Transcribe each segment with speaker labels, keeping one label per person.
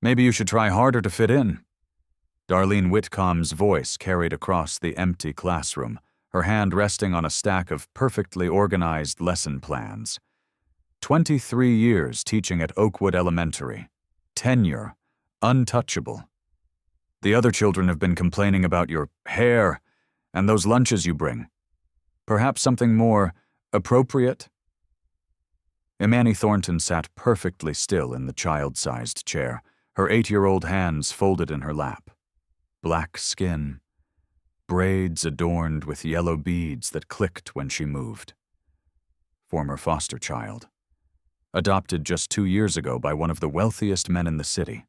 Speaker 1: Maybe you should try harder to fit in. Darlene Whitcomb's voice carried across the empty classroom, her hand resting on a stack of perfectly organized lesson plans. 23 years teaching at Oakwood Elementary. Tenure. Untouchable. The other children have been complaining about your hair and those lunches you bring. Perhaps something more appropriate? Imani Thornton sat perfectly still in the child-sized chair, her 8-year-old hands folded in her lap. Black skin. Braids adorned with yellow beads that clicked when she moved. Former foster child. Adopted just 2 years ago by one of the wealthiest men in the city.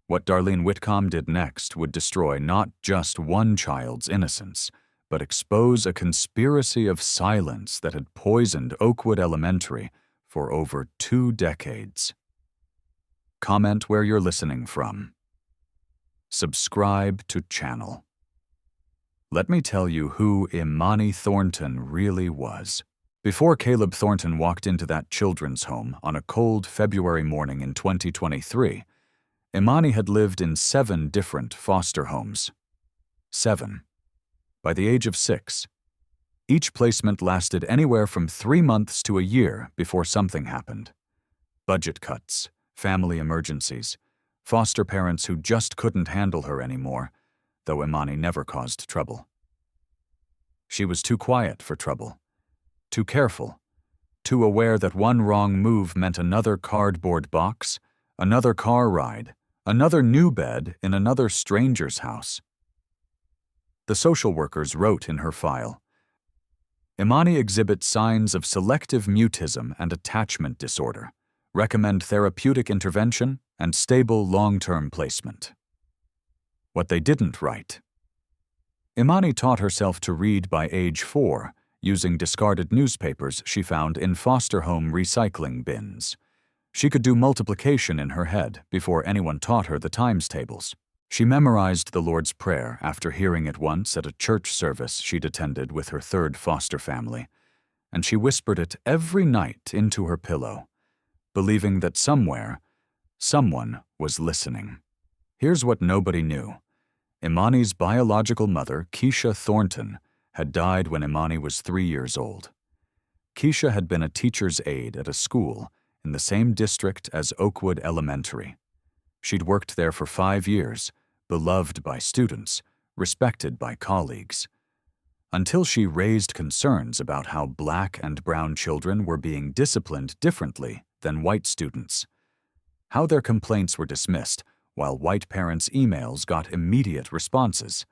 Speaker 1: What Darlene Whitcomb did next would destroy not just one child's innocence, but expose a conspiracy of silence that had poisoned Oakwood Elementary for over 2 decades. Comment where you're listening from. Subscribe to channel. Let me tell you who Imani Thornton really was. Before Caleb Thornton walked into that children's home on a cold February morning in 2023, Imani had lived in 7 different foster homes. 7. By the age of 6. Each placement lasted anywhere from 3 months to a year before something happened. Budget cuts, family emergencies, foster parents who just couldn't handle her anymore, though Imani never caused trouble. She was too quiet for trouble, too careful, too aware that one wrong move meant another cardboard box, another car ride, another new bed in another stranger's house. The social workers wrote in her file, Imani exhibits signs of selective mutism and attachment disorder. Recommend therapeutic intervention and stable long-term placement. What they didn't write. Imani taught herself to read by age 4, using discarded newspapers she found in foster home recycling bins. She could do multiplication in her head before anyone taught her the times tables. She memorized the Lord's Prayer after hearing it once at a church service she'd attended with her 3rd foster family, and she whispered it every night into her pillow, believing that somewhere, someone was listening. Here's what nobody knew. Imani's biological mother, Keisha Thornton, had died when Imani was 3 years old. Keisha had been a teacher's aide at a school in the same district as Oakwood Elementary. She'd worked there for 5 years, beloved by students, respected by colleagues, until she raised concerns about how black and brown children were being disciplined differently than white students, how their complaints were dismissed while white parents' emails got immediate responses,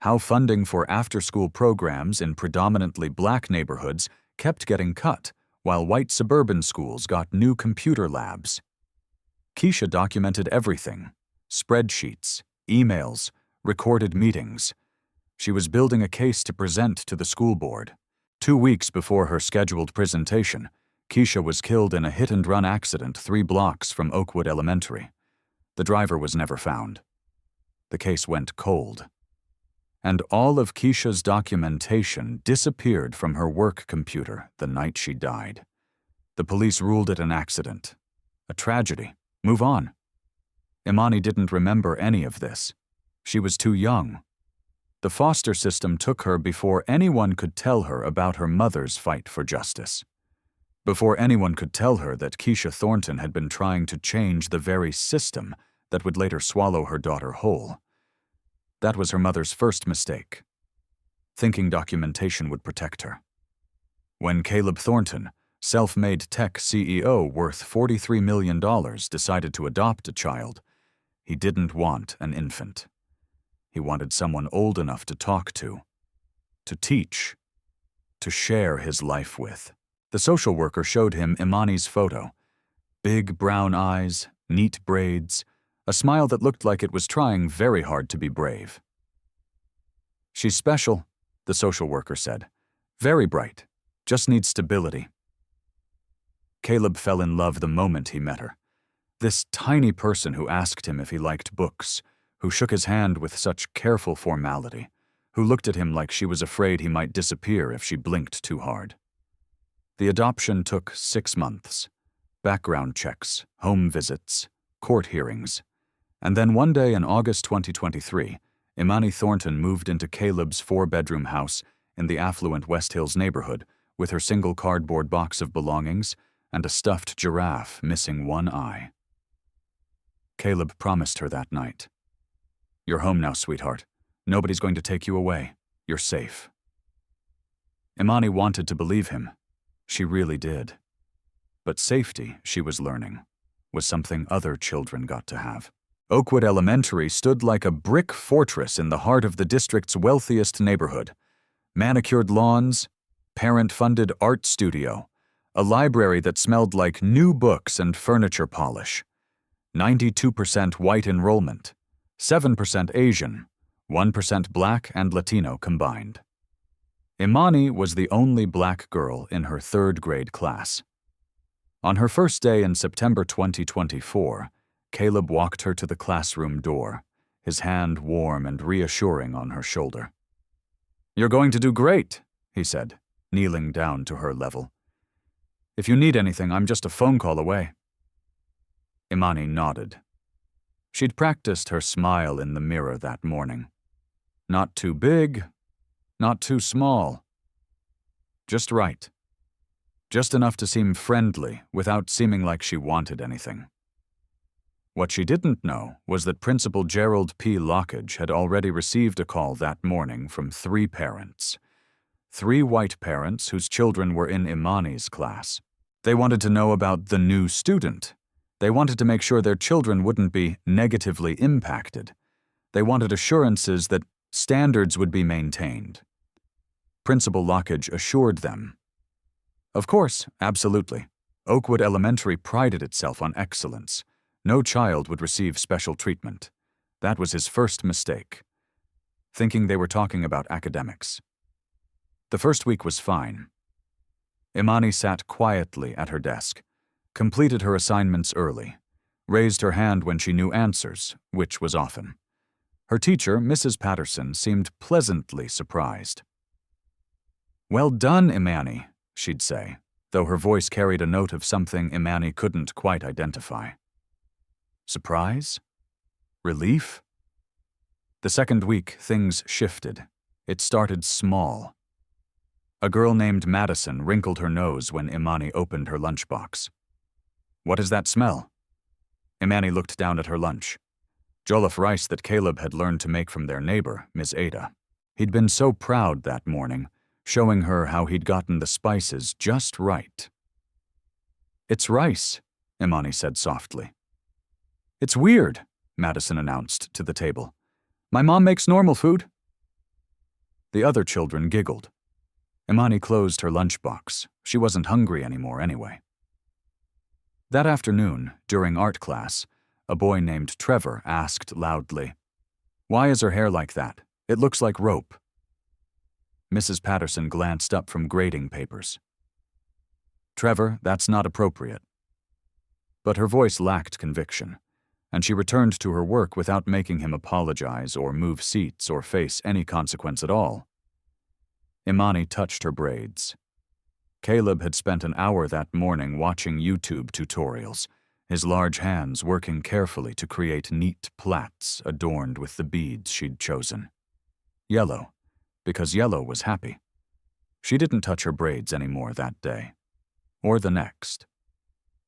Speaker 1: how funding for after-school programs in predominantly black neighborhoods kept getting cut while white suburban schools got new computer labs. Keisha documented everything: spreadsheets, emails, recorded meetings. She was building a case to present to the school board. 2 weeks before her scheduled presentation, Keisha was killed in a hit-and-run accident 3 blocks from Oakwood Elementary. The driver was never found. The case went cold. And all of Keisha's documentation disappeared from her work computer the night she died. The police ruled it an accident. A tragedy. Move on. Imani didn't remember any of this. She was too young. The foster system took her before anyone could tell her about her mother's fight for justice. Before anyone could tell her that Keisha Thornton had been trying to change the very system that would later swallow her daughter whole. That was her mother's first mistake, thinking documentation would protect her. When Caleb Thornton, self-made tech CEO worth $43 million, decided to adopt a child, he didn't want an infant. He wanted someone old enough to talk to teach, to share his life with. The social worker showed him Imani's photo. Big brown eyes, neat braids, a smile that looked like it was trying very hard to be brave. She's special, the social worker said. Very bright, just needs stability. Caleb fell in love the moment he met her. This tiny person who asked him if he liked books, who shook his hand with such careful formality, who looked at him like she was afraid he might disappear if she blinked too hard. The adoption took 6 months. Background checks, home visits, court hearings. And then one day in August 2023, Imani Thornton moved into Caleb's 4-bedroom house in the affluent West Hills neighborhood with her single cardboard box of belongings and a stuffed giraffe missing one eye. Caleb promised her that night, "You're home now, sweetheart. Nobody's going to take you away. You're safe." Imani wanted to believe him. She really did. But safety, she was learning, was something other children got to have. Oakwood Elementary stood like a brick fortress in the heart of the district's wealthiest neighborhood. Manicured lawns, parent-funded art studio, a library that smelled like new books and furniture polish. 92% white enrollment, 7% Asian, 1% Black and Latino combined. Imani was the only Black girl in her 3rd grade class. On her first day in September 2024, Caleb walked her to the classroom door, his hand warm and reassuring on her shoulder. "You're going to do great," he said, kneeling down to her level. "If you need anything, I'm just a phone call away." Imani nodded. She'd practiced her smile in the mirror that morning. Not too big, not too small. Just right. Just enough to seem friendly without seeming like she wanted anything. What she didn't know was that Principal Gerald P. Lockage had already received a call that morning from 3 parents. 3 white parents whose children were in Imani's class. They wanted to know about the new student. They wanted to make sure their children wouldn't be negatively impacted. They wanted assurances that standards would be maintained. Principal Lockage assured them. Of course, absolutely. Oakwood Elementary prided itself on excellence. No child would receive special treatment. That was his first mistake. Thinking they were talking about academics. The first week was fine. Imani sat quietly at her desk, completed her assignments early, raised her hand when she knew answers, which was often. Her teacher, Mrs. Patterson, seemed pleasantly surprised. "Well done, Imani," she'd say, though her voice carried a note of something Imani couldn't quite identify. Surprise? Relief? The second week, things shifted. It started small. A girl named Madison wrinkled her nose when Imani opened her lunchbox. "What is that smell?" Imani looked down at her lunch. Jollof rice that Caleb had learned to make from their neighbor, Ms. Ada. He'd been so proud that morning, showing her how he'd gotten the spices just right. "It's rice," Imani said softly. "It's weird," Madison announced to the table. "My mom makes normal food." The other children giggled. Imani closed her lunchbox. She wasn't hungry anymore anyway. That afternoon, during art class, a boy named Trevor asked loudly, "Why is her hair like that? It looks like rope." Mrs. Patterson glanced up from grading papers. "Trevor, that's not appropriate." But her voice lacked conviction, and she returned to her work without making him apologize or move seats or face any consequence at all. Imani touched her braids. Caleb had spent an hour that morning watching YouTube tutorials, his large hands working carefully to create neat plaits adorned with the beads she'd chosen. Yellow, because yellow was happy. She didn't touch her braids anymore that day. Or the next.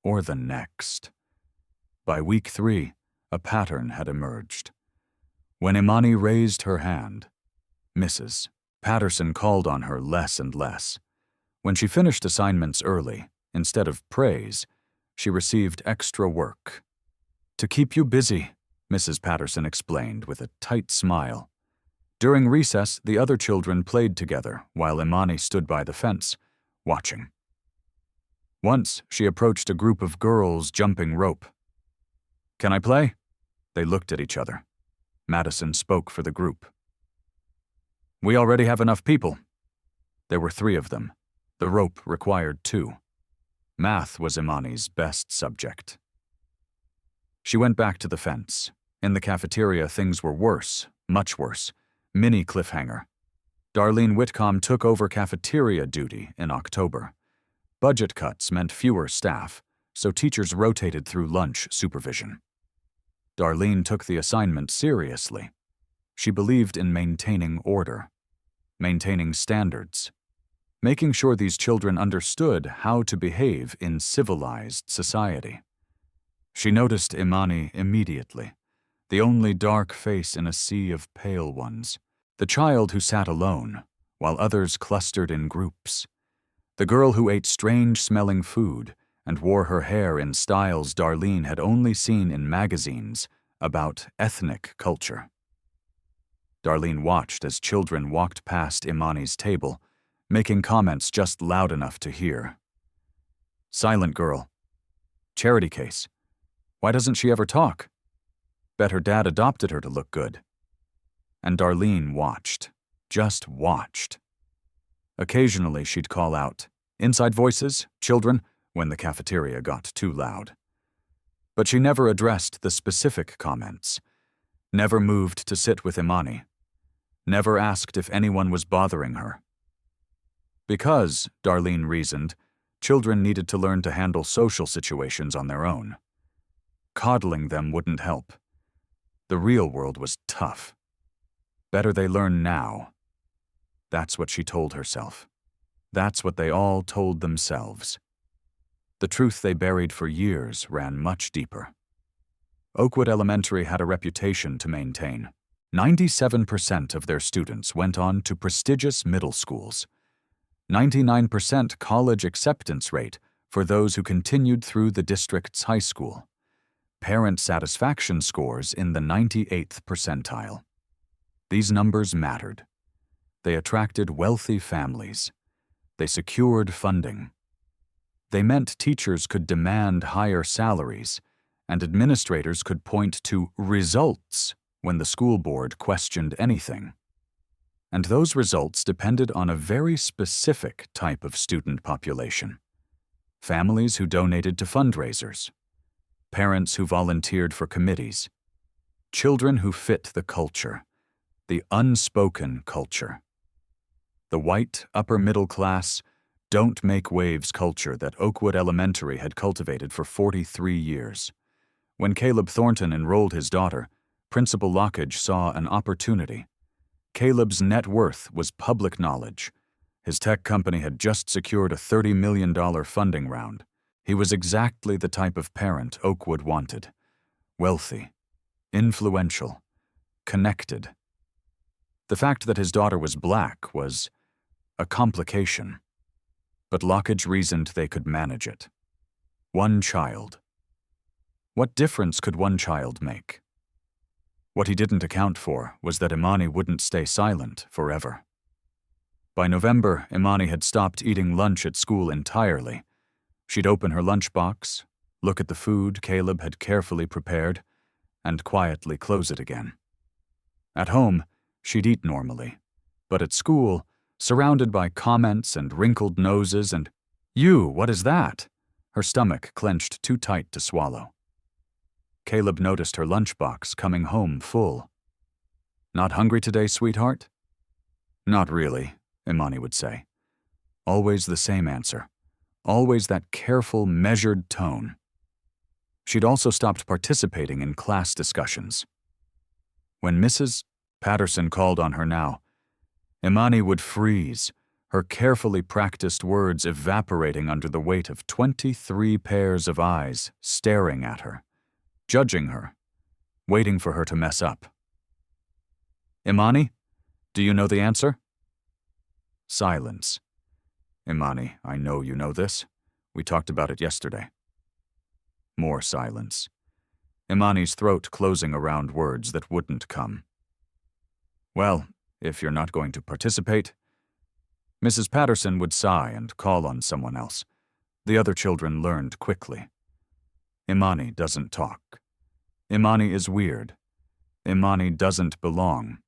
Speaker 1: Or the next. By week 3, a pattern had emerged. When Imani raised her hand, Mrs. Patterson called on her less and less. When she finished assignments early, instead of praise, she received extra work. "To keep you busy," Mrs. Patterson explained with a tight smile. During recess, the other children played together while Imani stood by the fence, watching. Once, she approached a group of girls jumping rope. "Can I play?" They looked at each other. Madison spoke for the group. "We already have enough people." There were 3 of them. The rope required 2. Math was Imani's best subject. She went back to the fence. In the cafeteria, things were worse, much worse. Mini cliffhanger. Darlene Whitcomb took over cafeteria duty in October. Budget cuts meant fewer staff, so teachers rotated through lunch supervision. Darlene took the assignment seriously. She believed in maintaining order, maintaining standards, making sure these children understood how to behave in civilized society. She noticed Imani immediately, the only dark face in a sea of pale ones, the child who sat alone, while others clustered in groups, the girl who ate strange-smelling food and wore her hair in styles Darlene had only seen in magazines about ethnic culture. Darlene watched as children walked past Imani's table, making comments just loud enough to hear. Silent girl. Charity case. Why doesn't she ever talk? Bet her dad adopted her to look good. And Darlene watched, just watched. Occasionally she'd call out, "Inside voices, children," when the cafeteria got too loud. But she never addressed the specific comments, never moved to sit with Imani, never asked if anyone was bothering her. Because, Darlene reasoned, children needed to learn to handle social situations on their own. Coddling them wouldn't help. The real world was tough. Better they learn now. That's what she told herself. That's what they all told themselves. The truth they buried for years ran much deeper. Oakwood Elementary had a reputation to maintain. 97% of their students went on to prestigious middle schools. 99% college acceptance rate for those who continued through the district's high school. Parent satisfaction scores in the 98th percentile. These numbers mattered. They attracted wealthy families. They secured funding. They meant teachers could demand higher salaries, and administrators could point to results when the school board questioned anything. And those results depended on a very specific type of student population. Families who donated to fundraisers, parents who volunteered for committees, children who fit the culture, the unspoken culture. The white, upper-middle class, don't-make-waves culture that Oakwood Elementary had cultivated for 43 years. When Caleb Thornton enrolled his daughter, Principal Lockage saw an opportunity. Caleb's net worth was public knowledge. His tech company had just secured a $30 million funding round. He was exactly the type of parent Oakwood wanted. Wealthy, influential, connected. The fact that his daughter was black was a complication. But Lockage reasoned they could manage it. One child. What difference could one child make? What he didn't account for was that Imani wouldn't stay silent forever. By November, Imani had stopped eating lunch at school entirely. She'd open her lunchbox, look at the food Caleb had carefully prepared, and quietly close it again. At home, she'd eat normally, but at school, surrounded by comments and wrinkled noses and, "You, what is that?" her stomach clenched too tight to swallow. Caleb noticed her lunchbox coming home full. "Not hungry today, sweetheart?" "Not really," Imani would say. Always the same answer. Always that careful, measured tone. She'd also stopped participating in class discussions. When Mrs. Patterson called on her now, Imani would freeze, her carefully practiced words evaporating under the weight of 23 pairs of eyes staring at her, judging her, waiting for her to mess up. "Imani, do you know the answer?" Silence. "Imani, I know you know this. We talked about it yesterday." More silence. Imani's throat closing around words that wouldn't come. "Well, if you're not going to participate..." Mrs. Patterson would sigh and call on someone else. The other children learned quickly. Imani doesn't talk. Imani is weird. Imani doesn't belong.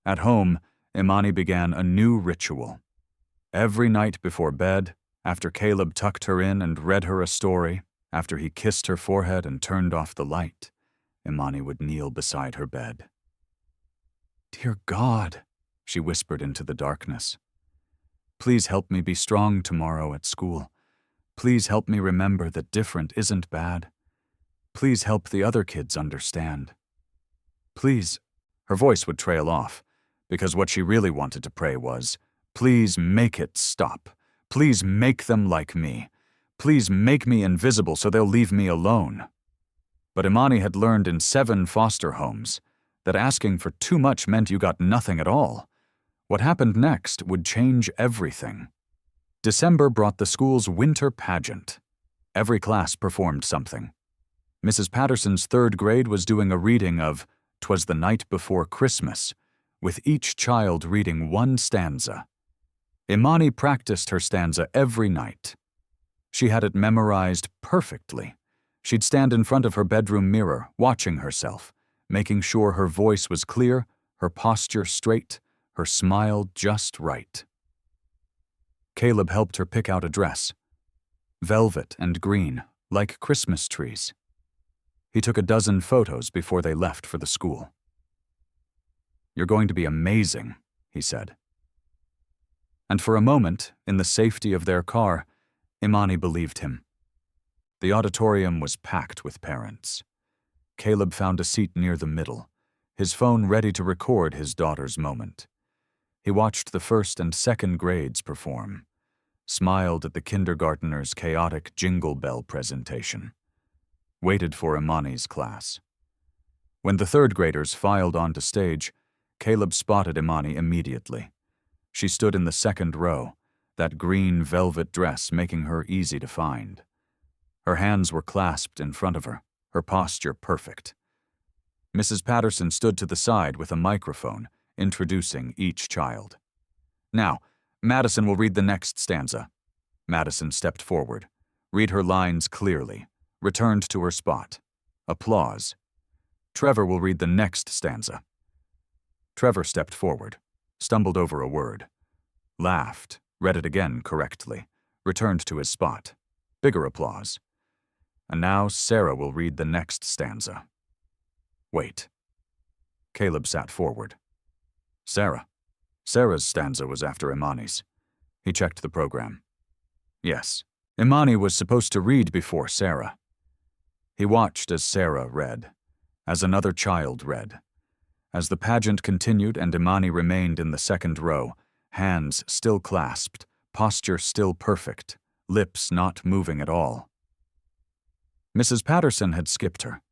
Speaker 1: At home, Imani began a new ritual. Every night before bed, after Caleb tucked her in and read her a story, after he kissed her forehead and turned off the light, Imani would kneel beside her bed. "Dear God," she whispered into the darkness. "Please help me be strong tomorrow at school. Please help me remember that different isn't bad. Please help the other kids understand. Please. Her voice would trail off, because what she really wanted to pray was, please make it stop. Please make them like me. Please make me invisible so they'll leave me alone. But Imani had learned in 7 foster homes that asking for too much meant you got nothing at all. What happened next would change everything. December brought the school's winter pageant. Every class performed something. Mrs. Patterson's 3rd grade was doing a reading of "'Twas the Night Before Christmas," with each child reading 1 stanza. Imani practiced her stanza every night. She had it memorized perfectly. She'd stand in front of her bedroom mirror, watching herself, making sure her voice was clear, her posture straight, her smile just right. Caleb helped her pick out a dress. Velvet and green, like Christmas trees. He took a dozen photos before they left for the school. "You're going to be amazing," he said. And for a moment, in the safety of their car, Imani believed him. The auditorium was packed with parents. Caleb found a seat near the middle, his phone ready to record his daughter's moment. He watched the 1st and 2nd grades perform, smiled at the kindergartners' chaotic jingle bell presentation, waited for Imani's class. When the 3rd graders filed onto stage, Caleb spotted Imani immediately. She stood in the 2nd row, that green velvet dress making her easy to find. Her hands were clasped in front of her, her posture perfect. Mrs. Patterson stood to the side with a microphone, introducing each child. "Now, Madison will read the next stanza." Madison stepped forward, read her lines clearly, returned to her spot. Applause. "Trevor will read the next stanza." Trevor stepped forward, stumbled over a word, laughed, read it again correctly, returned to his spot. Bigger applause. "And now Sarah will read the next stanza." "Wait." Caleb sat forward. "Sarah." Sarah's stanza was after Imani's. He checked the program. Yes, Imani was supposed to read before Sarah. He watched as Sarah read, as another child read. As the pageant continued and Imani remained in the 2nd row, hands still clasped, posture still perfect, lips not moving at all. Mrs. Patterson had skipped her.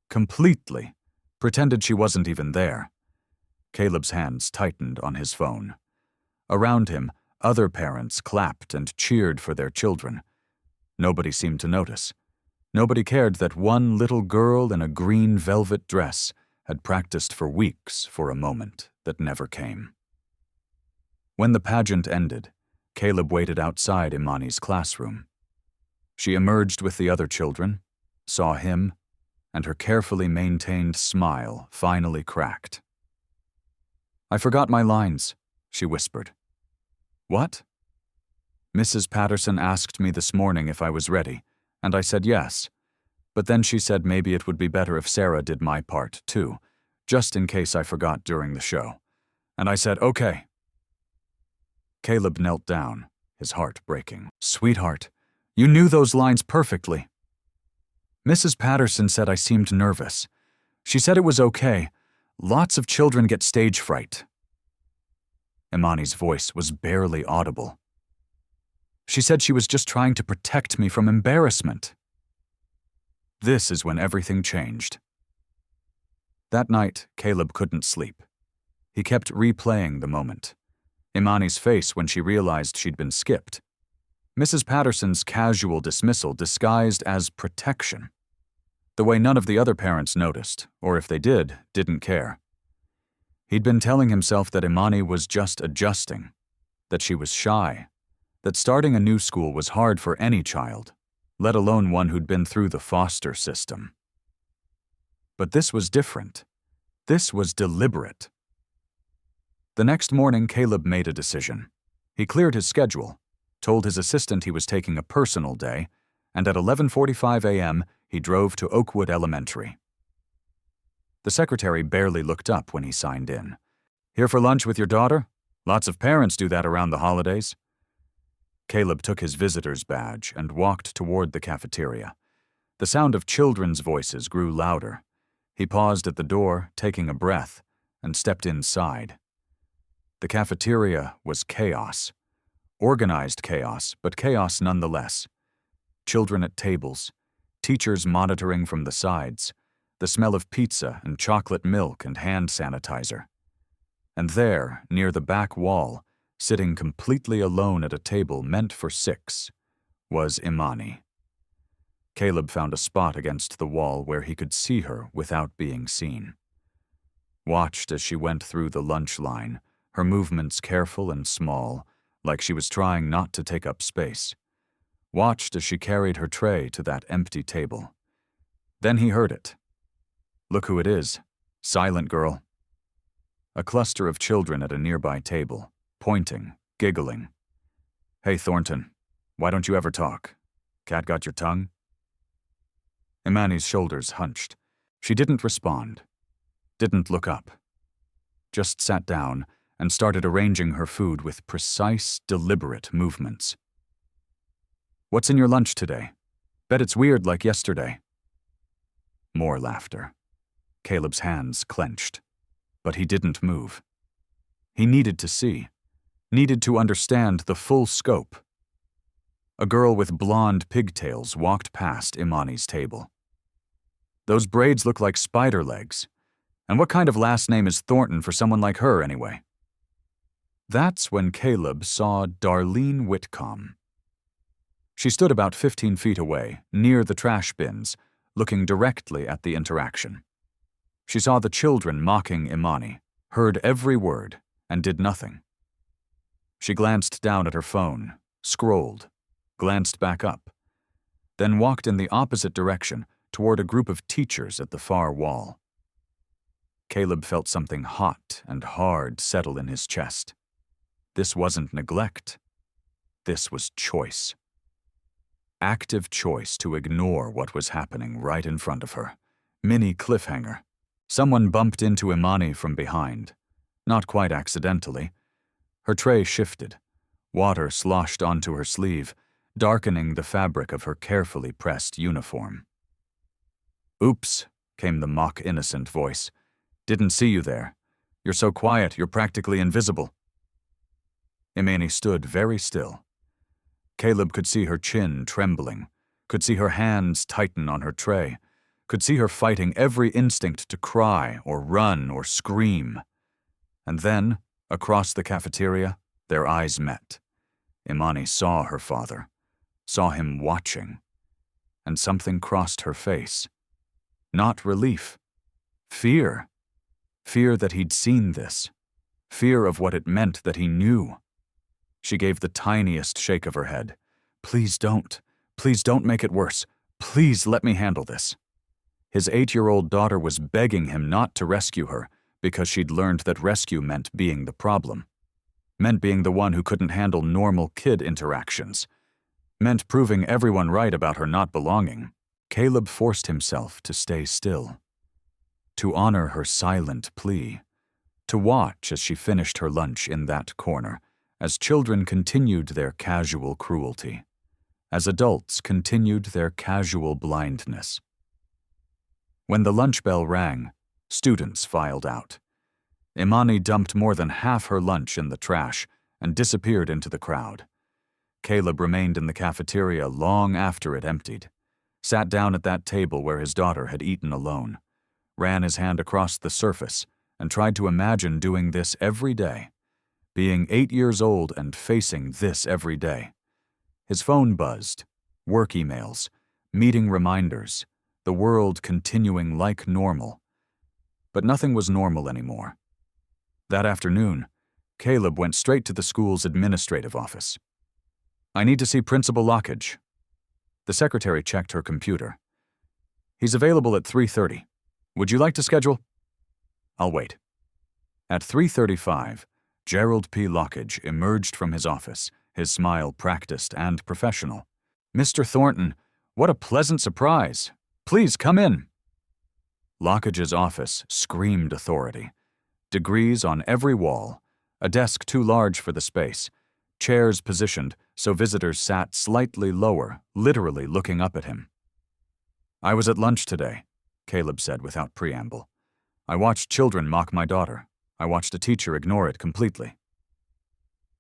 Speaker 1: Completely. Pretended she wasn't even there. Caleb's hands tightened on his phone. Around him, other parents clapped and cheered for their children. Nobody seemed to notice. Nobody cared that one little girl in a green velvet dress had practiced for weeks for a moment that never came. When the pageant ended, Caleb waited outside Imani's classroom. She emerged with the other children, saw him, and her carefully maintained smile finally cracked. "I forgot my lines," she whispered. "What?" "Mrs. Patterson asked me this morning if I was ready, and I said yes. But then she said maybe it would be better if Sarah did my part, too, just in case I forgot during the show. And I said, okay." Caleb knelt down, his heart breaking. "Sweetheart, you knew those lines perfectly." "Mrs. Patterson said I seemed nervous. She said it was okay. Lots of children get stage fright." Imani's voice was barely audible. "She said she was just trying to protect me from embarrassment." This is when everything changed. That night, Caleb couldn't sleep. He kept replaying the moment. Imani's face when she realized she'd been skipped. Mrs. Patterson's casual dismissal disguised as protection. The way none of the other parents noticed, or if they did, didn't care. He'd been telling himself that Imani was just adjusting, that she was shy, that starting a new school was hard for any child, let alone one who'd been through the foster system. But this was different. This was deliberate. The next morning, Caleb made a decision. He cleared his schedule, told his assistant he was taking a personal day, and at 11:45 a.m., he drove to Oakwood Elementary. The secretary barely looked up when he signed in. "Here for lunch with your daughter? Lots of parents do that around the holidays." Caleb took his visitor's badge and walked toward the cafeteria. The sound of children's voices grew louder. He paused at the door, taking a breath, and stepped inside. The cafeteria was chaos. Organized chaos, but chaos nonetheless. Children at tables, teachers monitoring from the sides, the smell of pizza and chocolate milk and hand sanitizer. And there, near the back wall, sitting completely alone at a table meant for 6, was Imani. Caleb found a spot against the wall where he could see her without being seen. Watched as she went through the lunch line, her movements careful and small, like she was trying not to take up space. Watched as she carried her tray to that empty table. Then he heard it. Look who it is. Silent girl. A cluster of children at a nearby table, pointing, giggling. Hey, Thornton, why don't you ever talk? Cat got your tongue? Imani's shoulders hunched. She didn't respond. Didn't look up. Just sat down and started arranging her food with precise, deliberate movements. What's in your lunch today? Bet it's weird like yesterday. More laughter. Caleb's hands clenched. But he didn't move. He needed to see. Needed to understand the full scope. A girl with blonde pigtails walked past Imani's table. Those braids look like spider legs. And what kind of last name is Thornton for someone like her, anyway? That's when Caleb saw Darlene Whitcomb. She stood about 15 feet away, near the trash bins, looking directly at the interaction. She saw the children mocking Imani, heard every word, and did nothing. She glanced down at her phone, scrolled, glanced back up, then walked in the opposite direction toward a group of teachers at the far wall. Caleb felt something hot and hard settle in his chest. This wasn't neglect. This was choice. Active choice to ignore what was happening right in front of her. Mini cliffhanger. Someone bumped into Imani from behind. Not quite accidentally. Her tray shifted. Water sloshed onto her sleeve, darkening the fabric of her carefully pressed uniform. Oops, came the mock-innocent voice. Didn't see you there. You're so quiet, you're practically invisible. Imani stood very still. Caleb could see her chin trembling, could see her hands tighten on her tray, could see her fighting every instinct to cry or run or scream. And then, across the cafeteria, their eyes met. Imani saw her father, saw him watching, and something crossed her face. Not relief. Fear. Fear that he'd seen this. Fear of what it meant that he knew. She gave the tiniest shake of her head. Please don't. Please don't make it worse. Please let me handle this. His 8-year-old daughter was begging him not to rescue her because she'd learned that rescue meant being the problem. Meant being the one who couldn't handle normal kid interactions. Meant proving everyone right about her not belonging. Caleb forced himself to stay still. To honor her silent plea. To watch as she finished her lunch in that corner, as children continued their casual cruelty. As adults continued their casual blindness. When the lunch bell rang, students filed out. Imani dumped more than half her lunch in the trash and disappeared into the crowd. Caleb remained in the cafeteria long after it emptied, sat down at that table where his daughter had eaten alone, ran his hand across the surface, and tried to imagine doing this every day, being 8 years old and facing this every day. His phone buzzed, work emails, meeting reminders, the world continuing like normal. But nothing was normal anymore. That afternoon, Caleb went straight to the school's administrative office. I need to see Principal Lockage. The secretary checked her computer. He's available at 3:30. Would you like to schedule? I'll wait. At 3:35, Gerald P. Lockage emerged from his office, his smile practiced and professional. Mr. Thornton, what a pleasant surprise. Please come in. Lockage's office screamed authority. Degrees on every wall, a desk too large for the space, chairs positioned so visitors sat slightly lower, literally looking up at him. I was at lunch today, Caleb said without preamble. I watched children mock my daughter. I watched a teacher ignore it completely.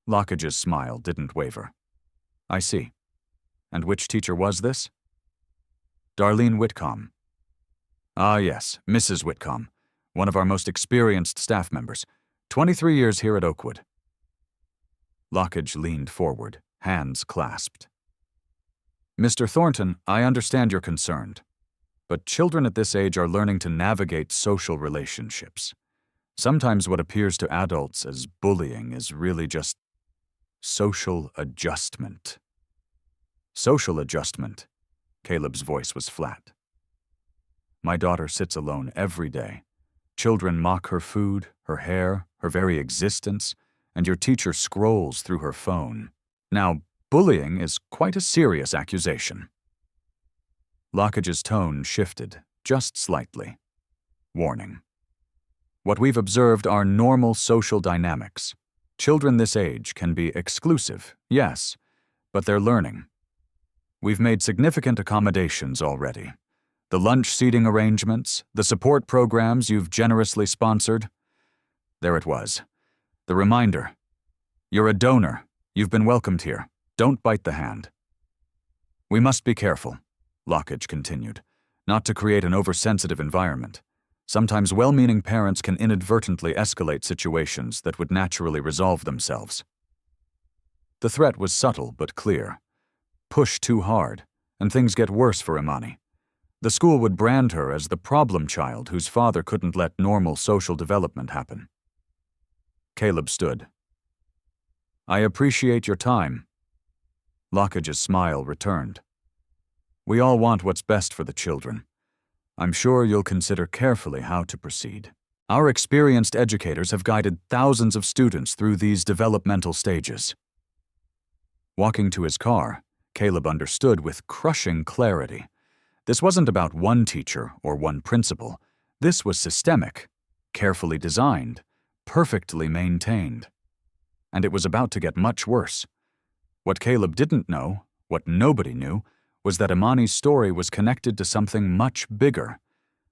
Speaker 1: Lockage's smile didn't waver. I see. And which teacher was this? Darlene Whitcomb. Ah, yes, Mrs. Whitcomb, one of our most experienced staff members, 23 years here at Oakwood. Lockage leaned forward, hands clasped. Mr. Thornton, I understand you're concerned, but children at this age are learning to navigate social relationships. Sometimes what appears to adults as bullying is really just social adjustment. Social adjustment. Caleb's voice was flat. My daughter sits alone every day. Children mock her food, her hair, her very existence, and your teacher scrolls through her phone. Now, bullying is quite a serious accusation. Lockage's tone shifted, just slightly. Warning. What we've observed are normal social dynamics. Children this age can be exclusive, yes, but they're learning. We've made significant accommodations already. The lunch seating arrangements, the support programs you've generously sponsored. There it was. The reminder. You're a donor. You've been welcomed here. Don't bite the hand. We must be careful, Lockage continued, not to create an oversensitive environment. Sometimes well-meaning parents can inadvertently escalate situations that would naturally resolve themselves. The threat was subtle but clear. Push too hard, and things get worse for Imani. The school would brand her as the problem child whose father couldn't let normal social development happen. Caleb stood. I appreciate your time. Lockage's smile returned. We all want what's best for the children. I'm sure you'll consider carefully how to proceed. Our experienced educators have guided thousands of students through these developmental stages. Walking to his car, Caleb understood with crushing clarity. This wasn't about one teacher or one principal. This was systemic, carefully designed, perfectly maintained. And it was about to get much worse. What Caleb didn't know, what nobody knew, was that Imani's story was connected to something much bigger,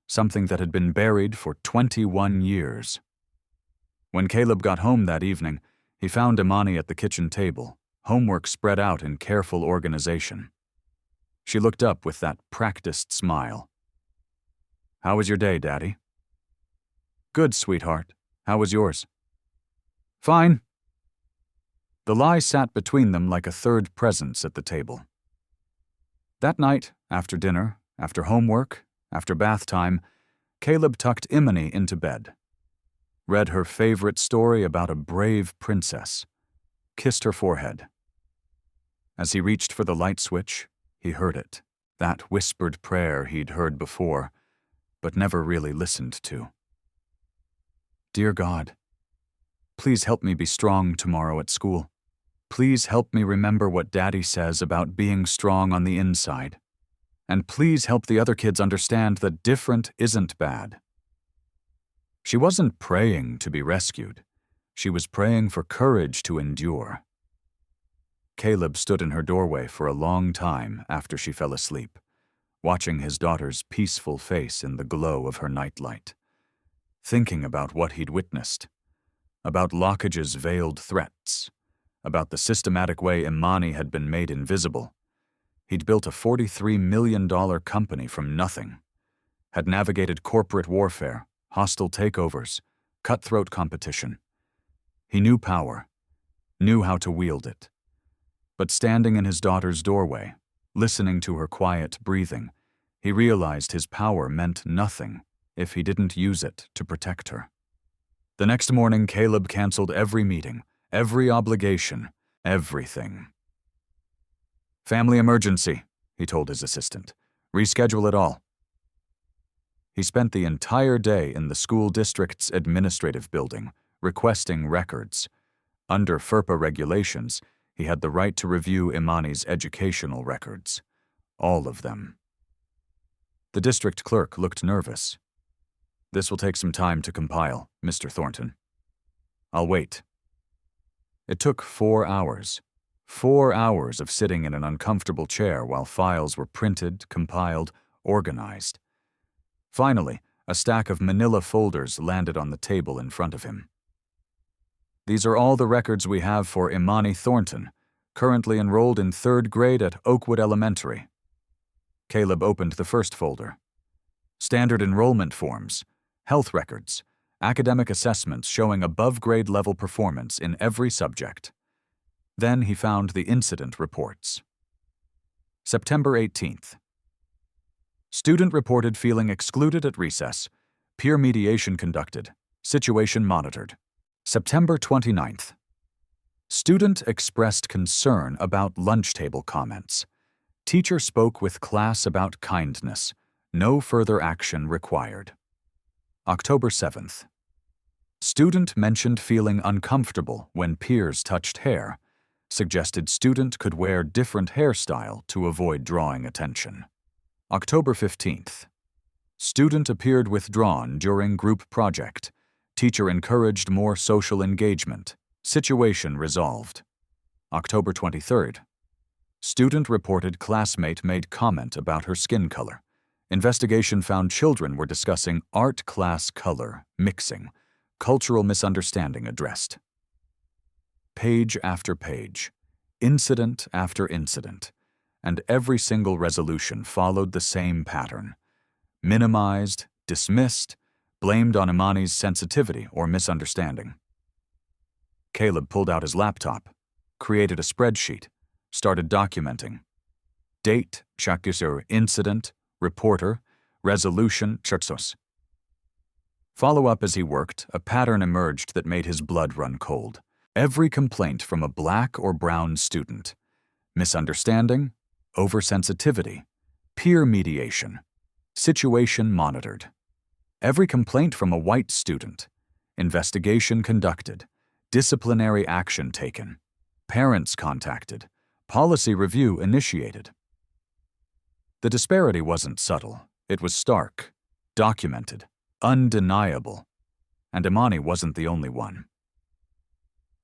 Speaker 1: something that had been buried for 21 years. When Caleb got home that evening, he found Imani at the kitchen table, homework spread out in careful organization. She looked up with that practiced smile. How was your day, Daddy? Good, sweetheart. How was yours? Fine. The lie sat between them like a third presence at the table. That night, after dinner, after homework, after bath time, Caleb tucked Imani into bed, read her favorite story about a brave princess, kissed her forehead. As he reached for the light switch, he heard it, that whispered prayer he'd heard before, but never really listened to. Dear God, please help me be strong tomorrow at school. Please help me remember what Daddy says about being strong on the inside. And please help the other kids understand that different isn't bad. She wasn't praying to be rescued. She was praying for courage to endure. Caleb stood in her doorway for a long time after she fell asleep, watching his daughter's peaceful face in the glow of her nightlight, thinking about what he'd witnessed, about Lockage's veiled threats, about the systematic way Imani had been made invisible. He'd built a $43 million company from nothing, had navigated corporate warfare, hostile takeovers, cutthroat competition. He knew power, knew how to wield it. But standing in his daughter's doorway, listening to her quiet breathing, he realized his power meant nothing if he didn't use it to protect her. The next morning, Caleb canceled every meeting, every obligation, everything. Family emergency, he told his assistant. Reschedule it all. He spent the entire day in the school district's administrative building, requesting records. Under FERPA regulations, he had the right to review Imani's educational records. All of them. The district clerk looked nervous. This will take some time to compile, Mr. Thornton. I'll wait. It took 4 hours. 4 hours of sitting in an uncomfortable chair while files were printed, compiled, organized. Finally, a stack of manila folders landed on the table in front of him. These are all the records we have for Imani Thornton, currently enrolled in 3rd grade at Oakwood Elementary. Caleb opened the first folder. Standard enrollment forms, health records, academic assessments showing above-grade level performance in every subject. Then he found the incident reports. September 18th. Student reported feeling excluded at recess. Peer mediation conducted. Situation monitored. September 29th. Student expressed concern about lunch table comments. Teacher spoke with class about kindness. No further action required. October 7th. Student mentioned feeling uncomfortable when peers touched hair. Suggested student could wear different hairstyle to avoid drawing attention. October 15th. Student appeared withdrawn during group project. Teacher encouraged more social engagement. Situation resolved. October 23rd. Student reported classmate made comment about her skin color. Investigation found children were discussing art class color mixing. Cultural misunderstanding addressed. Page after page, incident after incident, and every single resolution followed the same pattern. Minimized, dismissed, blamed on Imani's sensitivity or misunderstanding. Caleb pulled out his laptop, created a spreadsheet, started documenting. Date, chakusur, incident, reporter, resolution, chertsos. Follow up as he worked, a pattern emerged that made his blood run cold. Every complaint from a black or brown student. Misunderstanding, oversensitivity, peer mediation, situation monitored. Every complaint from a white student. Investigation conducted, disciplinary action taken, parents contacted, policy review initiated. The disparity wasn't subtle. It was stark, documented, undeniable, and Imani wasn't the only one.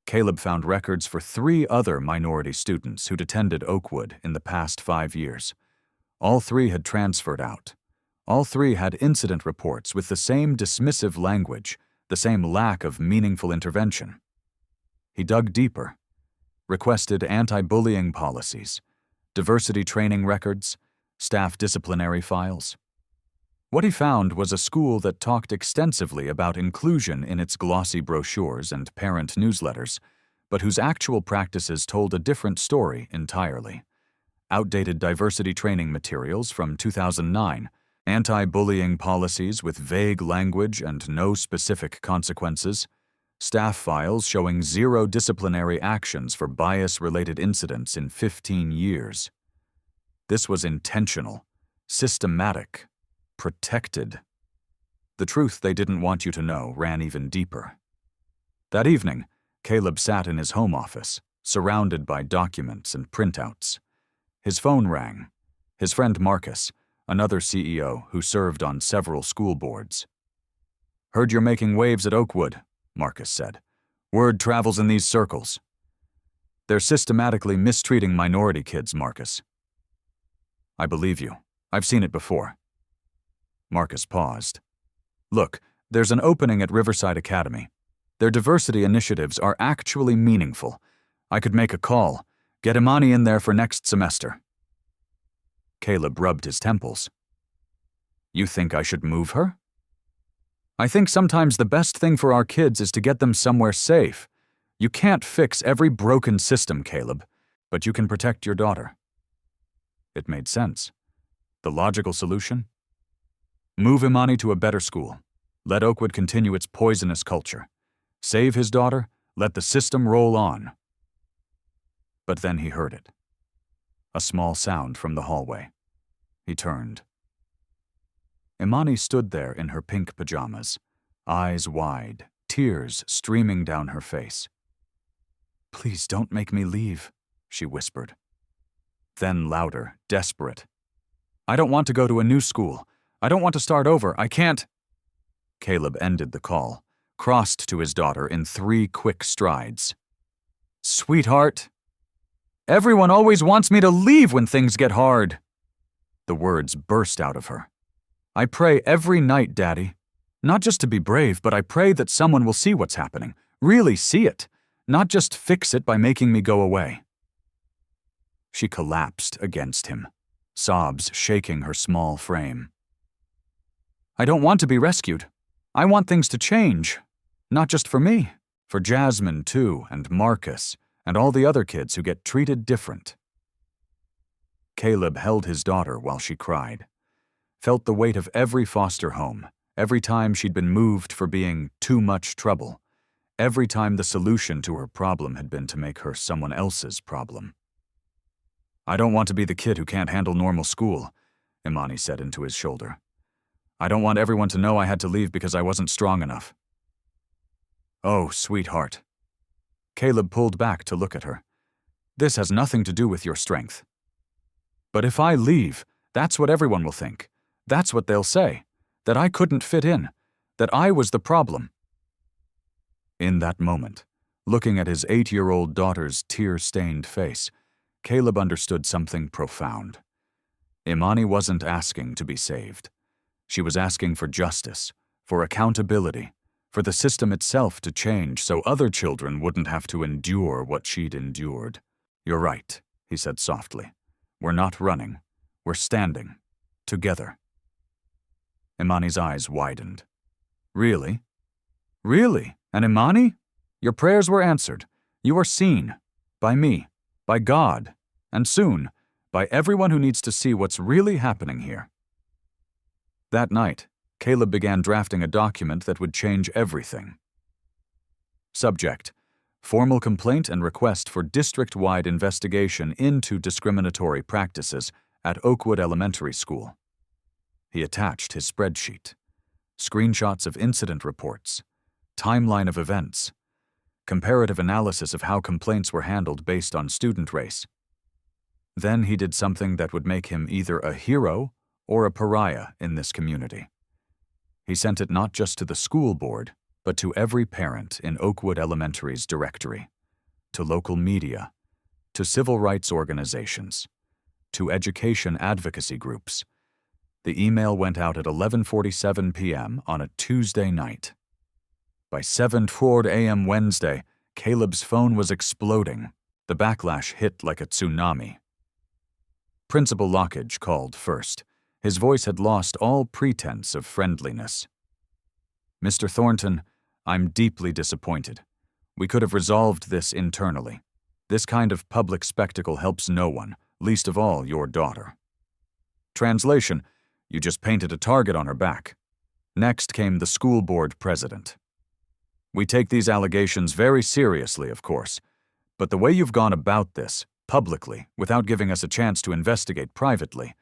Speaker 1: Caleb found records for 3 other minority students who'd attended Oakwood in the past 5 years. All 3 had transferred out. All 3 had incident reports with the same dismissive language, the same lack of meaningful intervention. He dug deeper, requested anti-bullying policies, diversity training records, staff disciplinary files. What he found was a school that talked extensively about inclusion in its glossy brochures and parent newsletters, but whose actual practices told a different story entirely. Outdated diversity training materials from 2009, anti-bullying policies with vague language and no specific consequences, staff files showing 0 disciplinary actions for bias-related incidents in 15 years. This was intentional, systematic, protected. The truth they didn't want you to know ran even deeper. That evening, Caleb sat in his home office, surrounded by documents and printouts. His phone rang. His friend Marcus, another CEO who served on several school boards. "Heard you're making waves at Oakwood," Marcus said. "Word travels in these circles." "They're systematically mistreating minority kids, Marcus." "I believe you. I've seen it before." Marcus paused. "Look, there's an opening at Riverside Academy. Their diversity initiatives are actually meaningful. I could make a call, get Imani in there for next semester." Caleb rubbed his temples. "You think I should move her?" "I think sometimes the best thing for our kids is to get them somewhere safe. You can't fix every broken system, Caleb, but you can protect your daughter." It made sense. The logical solution? Move Imani to a better school. Let Oakwood continue its poisonous culture. Save his daughter, let the system roll on. But then he heard it. A small sound from the hallway. He turned. Imani stood there in her pink pajamas, eyes wide, tears streaming down her face. "Please don't make me leave," she whispered. Then louder, desperate. "I don't want to go to a new school. I don't want to start over. I can't." Caleb ended the call, crossed to his daughter in 3 quick strides. "Sweetheart, everyone always wants me to leave when things get hard." The words burst out of her. "I pray every night, Daddy. Not just to be brave, but I pray that someone will see what's happening. Really see it. Not just fix it by making me go away." She collapsed against him, sobs shaking her small frame. "I don't want to be rescued. I want things to change. Not just for me, for Jasmine too, and Marcus, and all the other kids who get treated different." Caleb held his daughter while she cried, felt the weight of every foster home, every time she'd been moved for being too much trouble, every time the solution to her problem had been to make her someone else's problem. "I don't want to be the kid who can't handle normal school," Imani said into his shoulder. "I don't want everyone to know I had to leave because I wasn't strong enough." "Oh, sweetheart." Caleb pulled back to look at her. "This has nothing to do with your strength. But if I leave, that's what everyone will think. That's what they'll say. That I couldn't fit in. That I was the problem." In that moment, looking at his 8-year-old daughter's tear-stained face, Caleb understood something profound. Imani wasn't asking to be saved. She was asking for justice, for accountability, for the system itself to change so other children wouldn't have to endure what she'd endured. "You're right," he said softly. "We're not running. We're standing. Together." Imani's eyes widened. "Really? Really? And Imani? Your prayers were answered. You are seen. By me. By God. And soon, by everyone who needs to see what's really happening here." That night, Caleb began drafting a document that would change everything. Subject: Formal complaint and request for district-wide investigation into discriminatory practices at Oakwood Elementary School. He attached his spreadsheet, screenshots of incident reports, timeline of events, comparative analysis of how complaints were handled based on student race. Then he did something that would make him either a hero or a pariah in this community. He sent it not just to the school board, but to every parent in Oakwood Elementary's directory, to local media, to civil rights organizations, to education advocacy groups. The email went out at 11:47 p.m. on a Tuesday night. By 7:04 a.m. Wednesday, Caleb's phone was exploding. The backlash hit like a tsunami. Principal Lockage called first. His voice had lost all pretense of friendliness. "Mr. Thornton, I'm deeply disappointed. We could have resolved this internally. This kind of public spectacle helps no one, least of all your daughter." Translation: You just painted a target on her back. Next came the school board president. "We take these allegations very seriously, of course, but the way you've gone about this, publicly, without giving us a chance to investigate privately,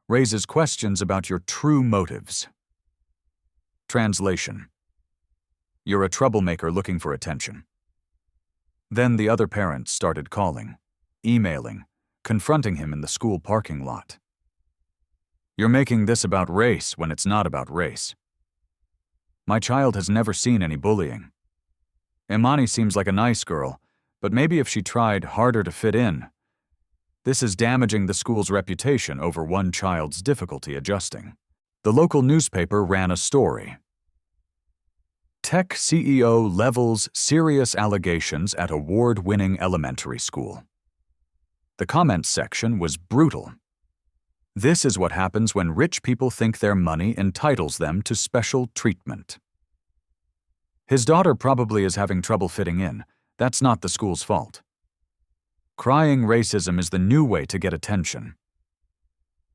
Speaker 1: raises questions about your true motives." Translation: You're a troublemaker looking for attention. Then the other parents started calling, emailing, confronting him in the school parking lot. "You're making this about race when it's not about race. My child has never seen any bullying. Imani seems like a nice girl, but maybe if she tried harder to fit in. This is damaging the school's reputation over one child's difficulty adjusting." The local newspaper ran a story. Tech CEO levels serious allegations at award-winning elementary school. The comments section was brutal. "This is what happens when rich people think their money entitles them to special treatment." His daughter probably is having trouble fitting in. That's not the school's fault. Crying racism is the new way to get attention.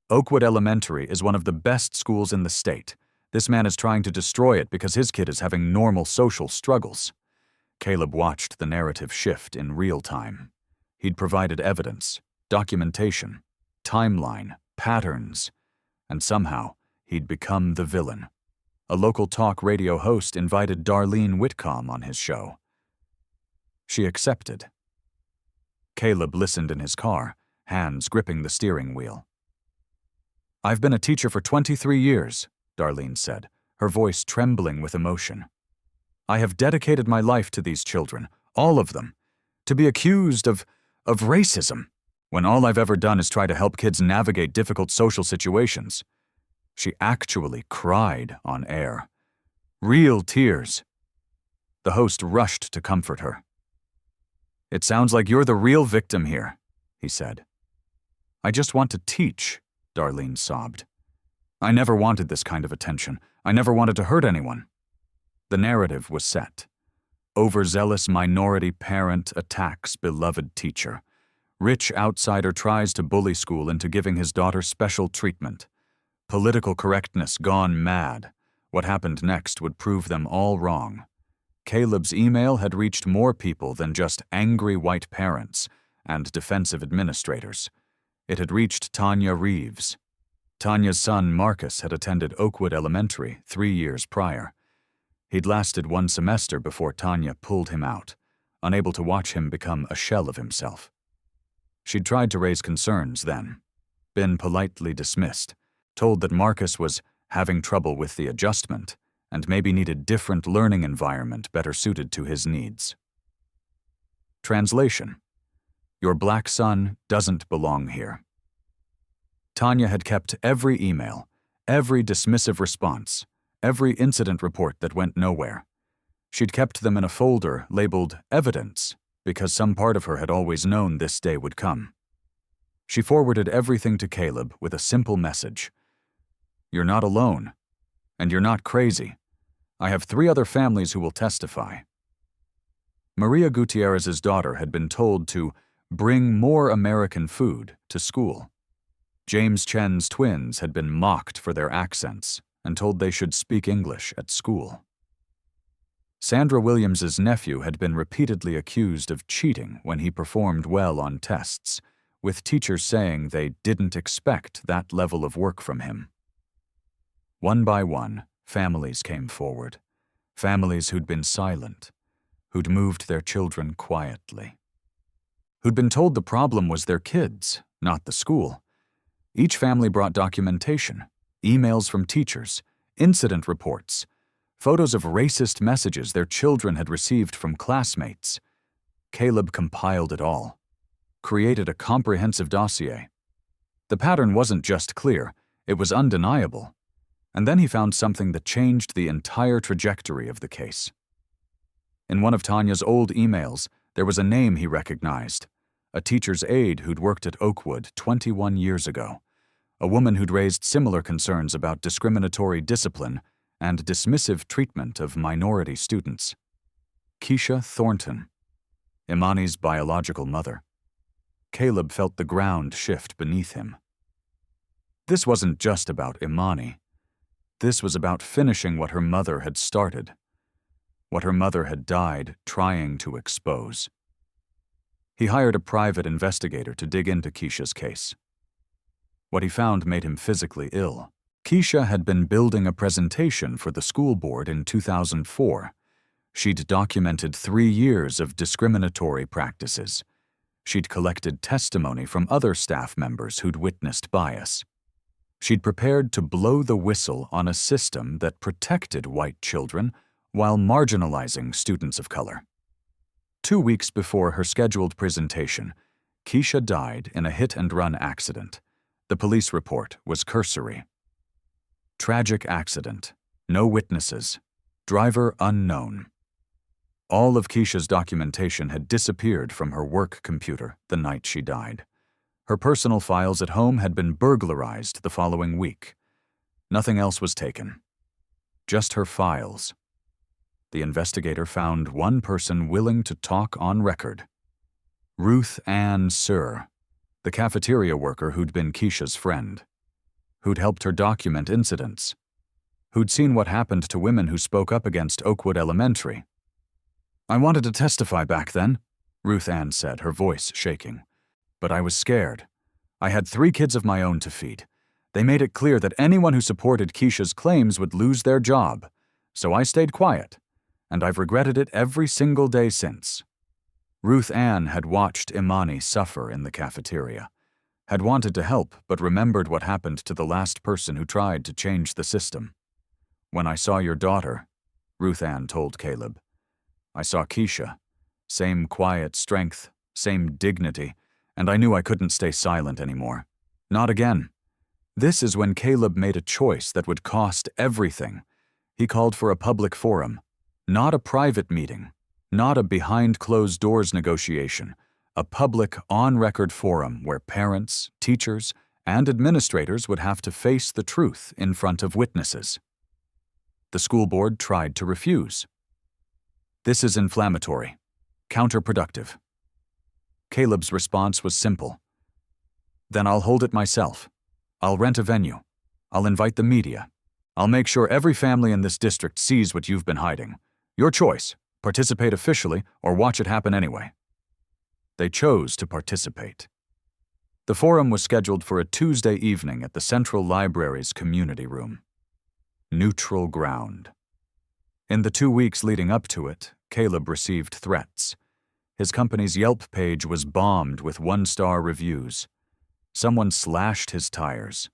Speaker 1: Oakwood Elementary is one of the best schools in the state. This man is trying to destroy it because his kid is having normal social struggles. Caleb watched the narrative shift in real time. He'd provided evidence, documentation, timeline, patterns, and somehow he'd become the villain. A local talk radio host invited Darlene Whitcomb on his show. She accepted. Caleb listened in his car, hands gripping the steering wheel. "I've been a teacher for 23 years, Darlene said, her voice trembling with emotion. "I have dedicated my life to these children, all of them. To be accused of racism. when all I've ever done is try to help kids navigate difficult social situations." She actually cried on air. Real tears. The host rushed to comfort her. "It sounds like you're the real victim here," he said. "I just want to teach," Darlene sobbed. "I never wanted this kind of attention. I never wanted to hurt anyone." The narrative was set. Overzealous minority parent attacks beloved teacher. Rich outsider tries to bully school into giving his daughter special treatment. Political correctness gone mad. What happened next would prove them all wrong. Caleb's email had reached more people than just angry white parents and defensive administrators. It had reached Tanya Reeves. Tanya's son, Marcus, had attended Oakwood Elementary 3 years prior. He'd lasted 1 semester before Tanya pulled him out, unable to watch him become a shell of himself. She'd tried to raise concerns then, been politely dismissed, told that Marcus was having trouble with the adjustment and maybe needed different learning environment better suited to his needs. Translation: Your black son doesn't belong here. Tanya had kept every email, every dismissive response, every incident report that went nowhere. She'd kept them in a folder labeled Evidence because some part of her had always known this day would come. She forwarded everything to Caleb with a simple message. "You're not alone, and you're not crazy. I have 3 other families who will testify." Maria Gutierrez's daughter had been told to bring more American food to school. James Chen's twins had been mocked for their accents and told they should speak English at school. Sandra Williams's nephew had been repeatedly accused of cheating when he performed well on tests, with teachers saying they didn't expect that level of work from him. One by one, families came forward. Families who'd been silent, who'd moved their children quietly, who'd been told the problem was their kids, not the school. Each family brought documentation, emails from teachers, incident reports, photos of racist messages their children had received from classmates. Caleb compiled it all, created a comprehensive dossier. The pattern wasn't just clear, it was undeniable. And then he found something that changed the entire trajectory of the case. In one of Tanya's old emails, there was a name he recognized, a teacher's aide who'd worked at Oakwood 21 years ago, a woman who'd raised similar concerns about discriminatory discipline and dismissive treatment of minority students. Keisha Thornton, Imani's biological mother. Caleb felt the ground shift beneath him. This wasn't just about Imani. This was about finishing what her mother had started, what her mother had died trying to expose. He hired a private investigator to dig into Keisha's case. What he found made him physically ill. Keisha had been building a presentation for the school board in 2004. She'd documented 3 years of discriminatory practices. She'd collected testimony from other staff members who'd witnessed bias. She'd prepared to blow the whistle on a system that protected white children while marginalizing students of color. 2 weeks before her scheduled presentation, Keisha died in a hit-and-run accident. The police report was cursory. Tragic accident, no witnesses, driver unknown. All of Keisha's documentation had disappeared from her work computer the night she died. Her personal files at home had been burglarized the following week. Nothing else was taken. Just her files. The investigator found one person willing to talk on record. Ruth Ann Sir, the cafeteria worker who'd been Keisha's friend, who'd helped her document incidents, who'd seen what happened to women who spoke up against Oakwood Elementary. "I wanted to testify back then," Ruth Ann said, her voice shaking. "But I was scared. I had 3 kids of my own to feed. They made it clear that anyone who supported Keisha's claims would lose their job. So I stayed quiet, and I've regretted it every single day since." Ruth Ann had watched Imani suffer in the cafeteria, had wanted to help but remembered what happened to the last person who tried to change the system. "When I saw your daughter," Ruth Ann told Caleb, "I saw Keisha. Same quiet strength, same dignity, and I knew I couldn't stay silent anymore. Not again. This is when Caleb made a choice that would cost everything. He called for a public forum, not a private meeting, not a behind-closed-doors negotiation, a public, on-record forum where parents, teachers, and administrators would have to face the truth in front of witnesses. The school board tried to refuse. This is inflammatory, counterproductive. Caleb's response was simple. Then I'll hold it myself. I'll rent a venue. I'll invite the media. I'll make sure every family in this district sees what you've been hiding. Your choice, participate officially or watch it happen anyway. They chose to participate. The forum was scheduled for a Tuesday evening at the Central Library's community room. Neutral ground. In the 2 weeks leading up to it, Caleb received threats. His company's Yelp page was bombed with 1-star reviews. Someone slashed his tires.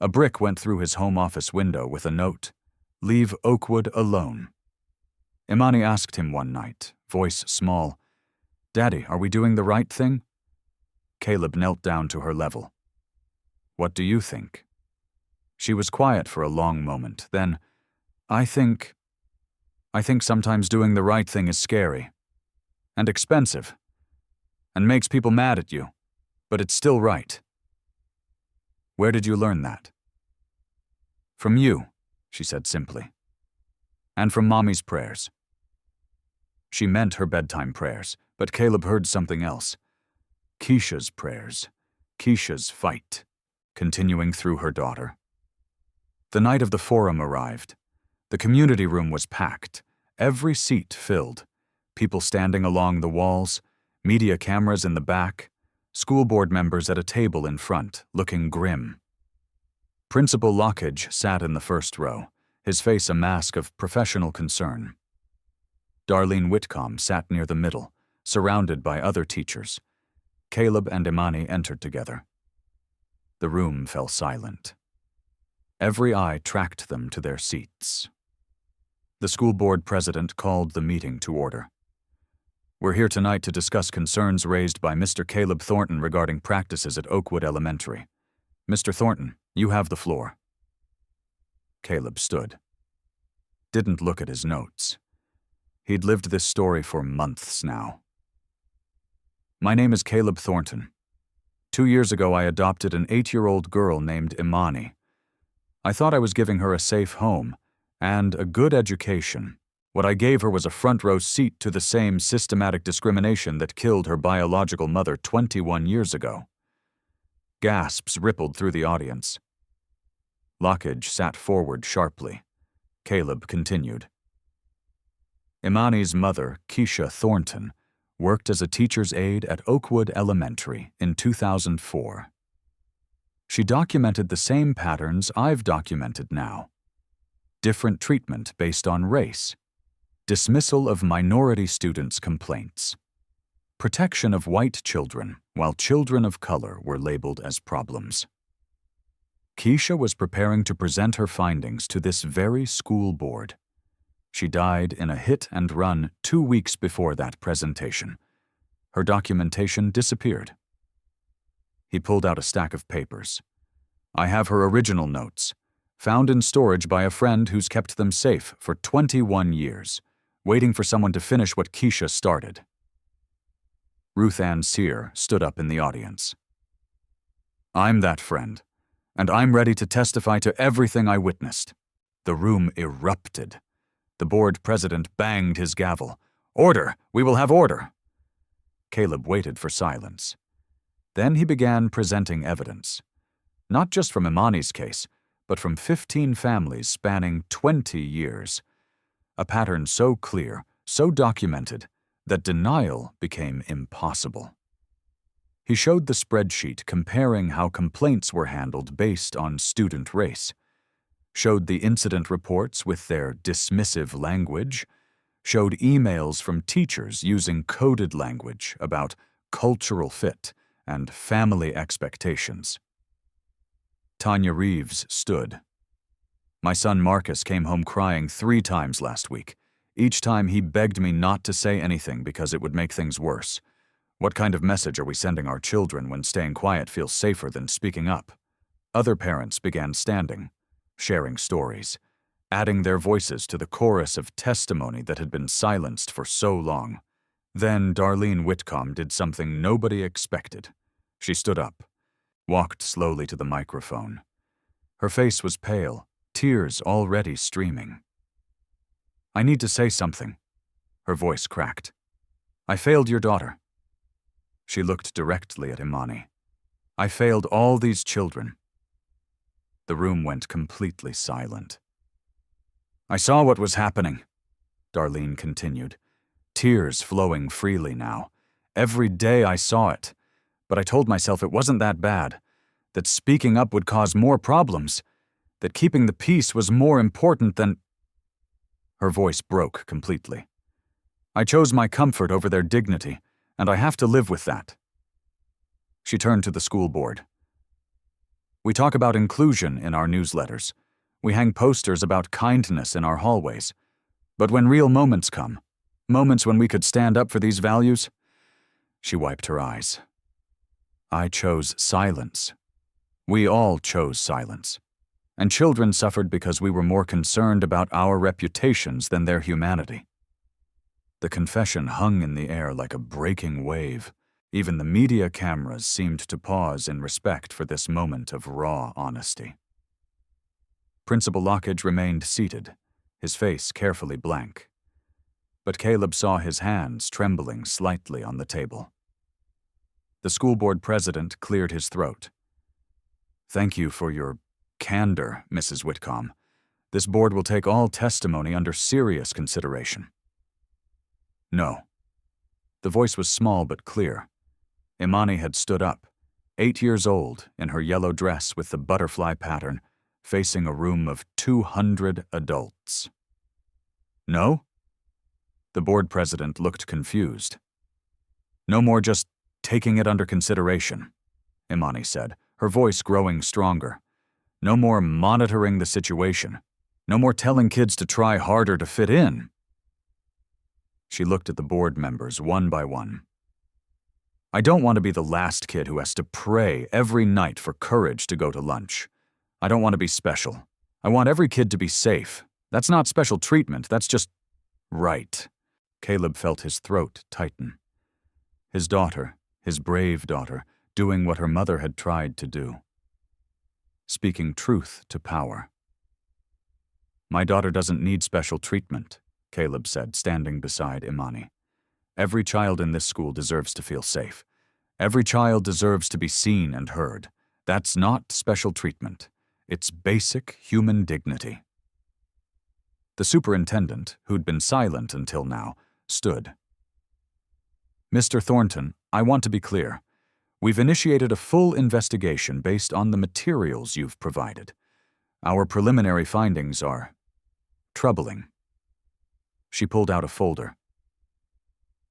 Speaker 1: A brick went through his home office window with a note, "Leave Oakwood alone." Imani asked him one night, voice small, "Daddy, are we doing the right thing?" Caleb knelt down to her level. "What do you think?" She was quiet for a long moment, then, I think sometimes doing the right thing is scary. And expensive. And makes people mad at you. But it's still right." "Where did you learn that?" "From you," she said simply. "And from Mommy's prayers." She meant her bedtime prayers, but Caleb heard something else. Keisha's prayers, Keisha's fight, continuing through her daughter. The night of the forum arrived. The community room was packed, every seat filled, people standing along the walls, media cameras in the back, school board members at a table in front, looking grim. Principal Lockage sat in the first row, his face a mask of professional concern. Darlene Whitcomb sat near the middle, surrounded by other teachers. Caleb and Imani entered together. The room fell silent. Every eye tracked them to their seats. The school board president called the meeting to order. "We're here tonight to discuss concerns raised by Mr. Caleb Thornton regarding practices at Oakwood Elementary. Mr. Thornton, you have the floor." Caleb stood. Didn't look at his notes. He'd lived this story for months now. "My name is Caleb Thornton. 2 years ago, I adopted an 8-year-old girl named Imani. I thought I was giving her a safe home and a good education. What I gave her was a front-row seat to the same systematic discrimination that killed her biological mother 21 years ago." Gasps rippled through the audience. Lockage sat forward sharply. Caleb continued. "Imani's mother, Keisha Thornton, worked as a teacher's aide at Oakwood Elementary in 2004. She documented the same patterns I've documented now. Different treatment based on race. Dismissal of minority students' complaints. Protection of white children, while children of color were labeled as problems. Keisha was preparing to present her findings to this very school board. She died in a hit-and-run 2 weeks before that presentation. Her documentation disappeared." He pulled out a stack of papers. "I have her original notes, found in storage by a friend who's kept them safe for 21 years. Waiting for someone to finish what Keisha started." Ruth Ann Sear stood up in the audience. "I'm that friend, and I'm ready to testify to everything I witnessed." The room erupted. The board president banged his gavel. "Order! We will have order!" Caleb waited for silence. Then he began presenting evidence. Not just from Imani's case, but from 15 families spanning 20 years. A pattern so clear, so documented, that denial became impossible. He showed the spreadsheet comparing how complaints were handled based on student race, showed the incident reports with their dismissive language, showed emails from teachers using coded language about cultural fit and family expectations. Tanya Reeves stood. "My son Marcus came home crying 3 times last week. Each time he begged me not to say anything because it would make things worse. What kind of message are we sending our children when staying quiet feels safer than speaking up? Other parents began standing, sharing stories, adding their voices to the chorus of testimony that had been silenced for so long. Then Darlene Whitcomb did something nobody expected. She stood up, walked slowly to the microphone. Her face was pale, tears already streaming. "I need to say something." Her voice cracked. "I failed your daughter." She looked directly at Imani. "I failed all these children." The room went completely silent. "I saw what was happening," Darlene continued, tears flowing freely now. "Every day I saw it, but I told myself it wasn't that bad, that speaking up would cause more problems, that keeping the peace was more important than—" Her voice broke completely. "I chose my comfort over their dignity, and I have to live with that." She turned to the school board. "We talk about inclusion in our newsletters. We hang posters about kindness in our hallways. But when real moments come, moments when we could stand up for these values," she wiped her eyes. "I chose silence. We all chose silence. And children suffered because we were more concerned about our reputations than their humanity." The confession hung in the air like a breaking wave. Even the media cameras seemed to pause in respect for this moment of raw honesty. Principal Lockridge remained seated, his face carefully blank. But Caleb saw his hands trembling slightly on the table. The school board president cleared his throat. "Thank you for your candor, Mrs. Whitcomb. This board will take all testimony under serious consideration." "No." The voice was small but clear. Imani had stood up, 8 years old, in her yellow dress with the butterfly pattern, facing a room of 200 adults. "No?" The board president looked confused. "No more just taking it under consideration," Imani said, her voice growing stronger. "No more monitoring the situation. No more telling kids to try harder to fit in." She looked at the board members one by one. "I don't want to be the last kid who has to pray every night for courage to go to lunch. I don't want to be special. I want every kid to be safe. That's not special treatment, that's just right." Caleb felt his throat tighten. His daughter, his brave daughter, doing what her mother had tried to do. Speaking truth to power. "My daughter doesn't need special treatment," Caleb said, standing beside Imani. "Every child in this school deserves to feel safe. Every child deserves to be seen and heard. That's not special treatment. It's basic human dignity." The superintendent, who'd been silent until now, stood. "Mr. Thornton, I want to be clear. We've initiated a full investigation based on the materials you've provided. Our preliminary findings are troubling." She pulled out a folder.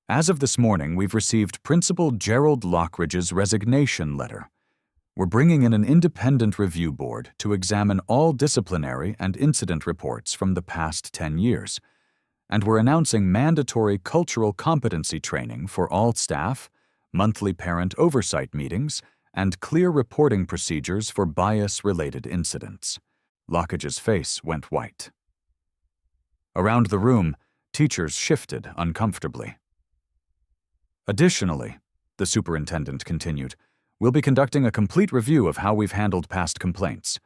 Speaker 1: "As of this morning, we've received Principal Gerald Lockridge's resignation letter. We're bringing in an independent review board to examine all disciplinary and incident reports from the past 10 years. And we're announcing mandatory cultural competency training for all staff, monthly parent oversight meetings, and clear reporting procedures for bias-related incidents." Lockridge's face went white. Around the room, teachers shifted uncomfortably. "Additionally," the superintendent continued, "we'll be conducting a complete review of how we've handled past complaints.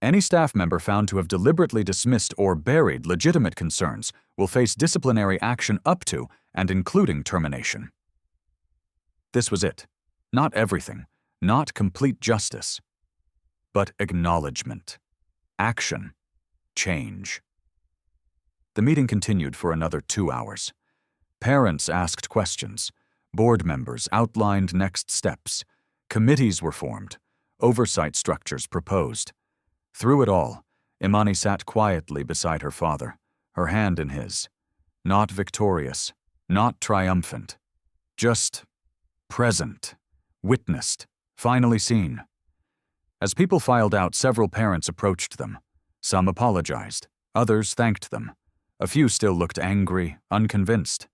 Speaker 1: Any staff member found to have deliberately dismissed or buried legitimate concerns will face disciplinary action up to and including termination." This was it. Not everything, not complete justice, but acknowledgement, action, change. The meeting continued for another 2 hours. Parents asked questions. Board members outlined next steps. Committees were formed. Oversight structures proposed. Through it all, Imani sat quietly beside her father, her hand in his. Not victorious, not triumphant. Just present, witnessed, finally seen. As people filed out, several parents approached them. Some apologized. Others thanked them. A few still looked angry, unconvinced.